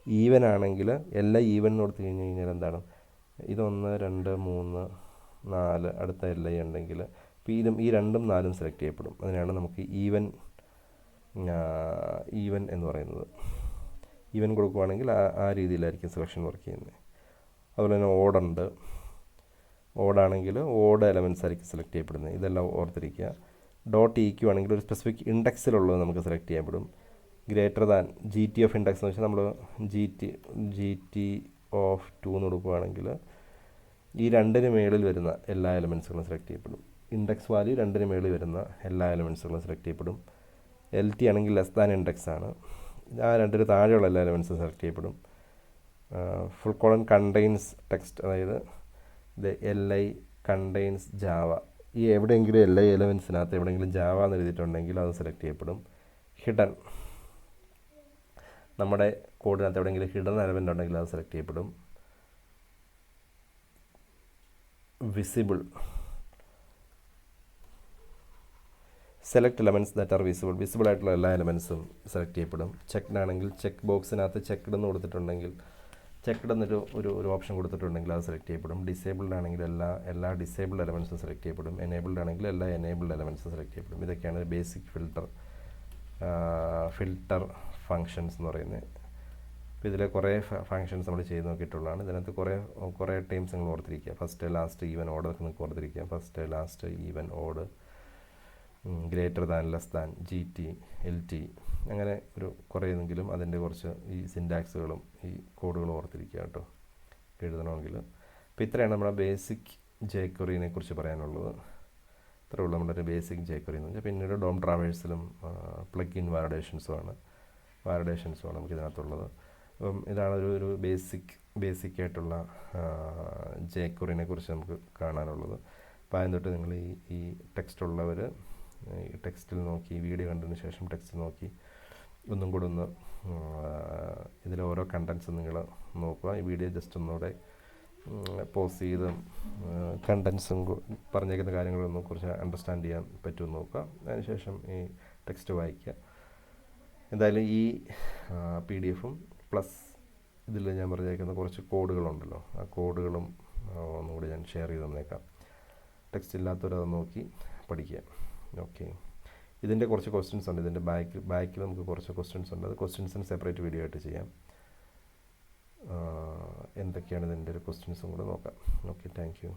ഈവൻ ആണെങ്കിൽ li ഈവൻ എന്ന് കൊടുത്തു കഴിഞ്ഞാൽ എന്താണ്, ഇത് 1 2 3 4 അടുത്ത li ഉണ്ടെങ്കിൽ ഇപ്പോൾ ഈ 2ഉം 4ഉം സെലക്ട് ചെയ്യപ്പെടും. അതിനാണ് നമുക്ക് ഈവൻ എന്ന് പറയുന്നത്. ഈവൻ കൊടുക്കുകയാണെങ്കിൽ ആ രീതിയിലായിരിക്കും സെലക്ഷൻ വർക്ക് ചെയ്യുന്നത്. അതുപോലെ തന്നെ ഓടുണ്ട്. ഓടാണെങ്കിൽ ഓഡ് എലമെൻറ്റ്സ് ആയിരിക്കും സെലക്ട് ചെയ്യപ്പെടുന്നത്. ഇതെല്ലാം ഓർത്തിരിക്കുക. .eq ആണെങ്കിൽ ഒരു സ്പെസിഫിക് ഇൻഡെക്സിലുള്ളത് നമുക്ക് സെലക്ട് ചെയ്യപ്പെടും. Greater than GT of index എന്ന് വെച്ചാൽ നമ്മൾ GT ഓഫ് 2 എന്ന് കൊടുക്കുകയാണെങ്കിൽ ഈ 2ന് മേളിൽ വരുന്ന എല്ലാ എലമെൻറ്റ്സുകളും സെലക്ട് ചെയ്യപ്പെടും. ഇൻഡെക്സ് വാല്യൂ 2ന് മേളിൽ വരുന്ന എല്ലാ എലമെൻറ്റ്സുകളും സെലക്ട് ചെയ്യപ്പെടും. LT ആണെങ്കിൽ ലെസ് ദാൻ ഇൻഡെക്സ് ആണ്. ആ 2ന് താഴെയുള്ള എല്ലാ എലമെൻറ്റ്സും സെലക്ട് ചെയ്യപ്പെടും. ഫുൾ കോളൻ കണ്ടെയ്ൻസ് ടെക്സ്റ്റ്, അതായത് li കണ്ടെയ്ൻസ് ജാവ. ഈ എവിടെയെങ്കിലും li എലമെൻറ്റ്സിനകത്ത് എവിടെയെങ്കിലും ജാവ എന്ന് എഴുതിയിട്ടുണ്ടെങ്കിൽ അത് സെലക്ട് ചെയ്യപ്പെടും. ഹിഡൻ, നമ്മുടെ കോഡിനകത്ത് എവിടെയെങ്കിലും ഹിഡൻ എലമെൻ്റ് ഉണ്ടെങ്കിൽ അത് സെലക്ട് ചെയ്യപ്പെടും. Visible, select elements that are visible ആയിട്ടുള്ള എല്ലാ എലമെൻറ്റ്സും സെലക്ട് ചെയ്യപ്പെടും. ചെക്ക്ഡ് ആണെങ്കിൽ ചെക്ക് ബോക്സിനകത്ത് ചെക്ക്ഡ് എന്ന് കൊടുത്തിട്ടുണ്ടെങ്കിൽ, ചെക്ക്ഡ് എന്നൊരു ഒരു ഓപ്ഷൻ കൊടുത്തിട്ടുണ്ടെങ്കിൽ അത് സെലക്ട് ചെയ്യപ്പെടും. ഡിസേബിൾഡ് ആണെങ്കിൽ എല്ലാ ഡിസേബിൾഡ് എലമെൻറ്റ്സും സെലക്ട് ചെയ്യപ്പെടും. എനേബിൾഡ് ആണെങ്കിൽ എല്ലാ എനേബിൾഡ് എലമെൻറ്റ്സും സെലക്ട് ചെയ്യപ്പെടും. ഇതൊക്കെയാണ് ബേസിക് ഫിൽട്ടർ ഫങ്ഷൻസ് എന്ന് പറയുന്നത്. അപ്പോൾ ഇതിൽ കുറേ ഫങ്ഷൻസ് നമ്മൾ ചെയ്ത് നോക്കിയിട്ടുള്ളതാണ്. ഇതിനകത്ത് കുറേ ടൈംസ് നിങ്ങൾ ഓർത്തിരിക്കുക. ഫസ്റ്റ് ലാസ്റ്റ് ഈവൻ ഓർഡർ നിങ്ങൾക്ക് ഓർത്തിരിക്കുക. First last even odd, greater than less than, GT LT, അങ്ങനെ കുറേയെങ്കിലും അതിൻ്റെ കുറച്ച് ഈ സിൻറ്റാക്സുകളും ഈ കോഡുകളും ഓർത്തിരിക്കുക കേട്ടോ എഴുതണമെങ്കിൽ. അപ്പോൾ ഇത്രയാണ് നമ്മുടെ ബേസിക് jQueryനെ കുറിച്ച് പറയാനുള്ളത്. ഇത്രയേ ഉള്ളൂ നമ്മുടെ ഒരു ബേസിക് jQuery എന്ന് വെച്ചാൽ. പിന്നീട് ഡോം ട്രാവേഴ്സിലും പ്ലഗ് ഇൻ വാലിഡേഷൻസുമാണ് നമുക്ക് ഇതിനകത്തുള്ളത്. അപ്പം ഇതാണ് ഒരു ബേസിക് ആയിട്ടുള്ള jQueryനെ കുറിച്ച് നമുക്ക് കാണാനുള്ളത്. അപ്പോൾ ആദ്യം തൊട്ട് നിങ്ങൾ ഈ ടെക്സ്റ്റ് ഉള്ളവർ ഈ ടെക്സ്റ്റിൽ നോക്കി, വീഡിയോ കണ്ടതിന് ശേഷം ടെക്സ്റ്റ് നോക്കി ഒന്നും കൂടെ ഒന്ന് ഇതിലെ ഓരോ കണ്ടൻസും നിങ്ങൾ നോക്കുക. ഈ വീഡിയോ ജസ്റ്റ് ഒന്നുകൂടെ പോസ് ചെയ്ത് കണ്ടൻസും പറഞ്ഞേക്കുന്ന കാര്യങ്ങളൊന്നും കുറച്ച് അണ്ടർസ്റ്റാൻഡ് ചെയ്യാൻ പറ്റുമെന്ന് നോക്കുക. അതിനുശേഷം ഈ ടെക്സ്റ്റ് വായിക്കുക. എന്തായാലും ഈ PDF-ഉം പ്ലസ് ഇതിൽ ഞാൻ പറഞ്ഞേക്കുന്ന കുറച്ച് കോഡുകളുണ്ടല്ലോ, ആ കോഡുകളും ഒന്നുകൂടി ഞാൻ ഷെയർ ചെയ്ത് തന്നേക്കാം. ടെക്സ്റ്റ് ഇല്ലാത്തവരത് നോക്കി പഠിക്കുക. ഓക്കെ, ഇതിൻ്റെ കുറച്ച് ക്വസ്റ്റ്യൻസ് ഉണ്ട്. ഇതിൻ്റെ ബാക്കിൽ നമുക്ക് കുറച്ച് ക്വസ്റ്റ്യൻസ് ഉണ്ട്. അത് ക്വസ്റ്റ്യൻസിന് സെപ്പറേറ്റ് വീഡിയോ ആയിട്ട് ചെയ്യാം. എന്തൊക്കെയാണ് ഇതിൻ്റെ ഒരു ക്വസ്റ്റ്യൻസും കൂടെ നോക്കാം. Okay, thank you.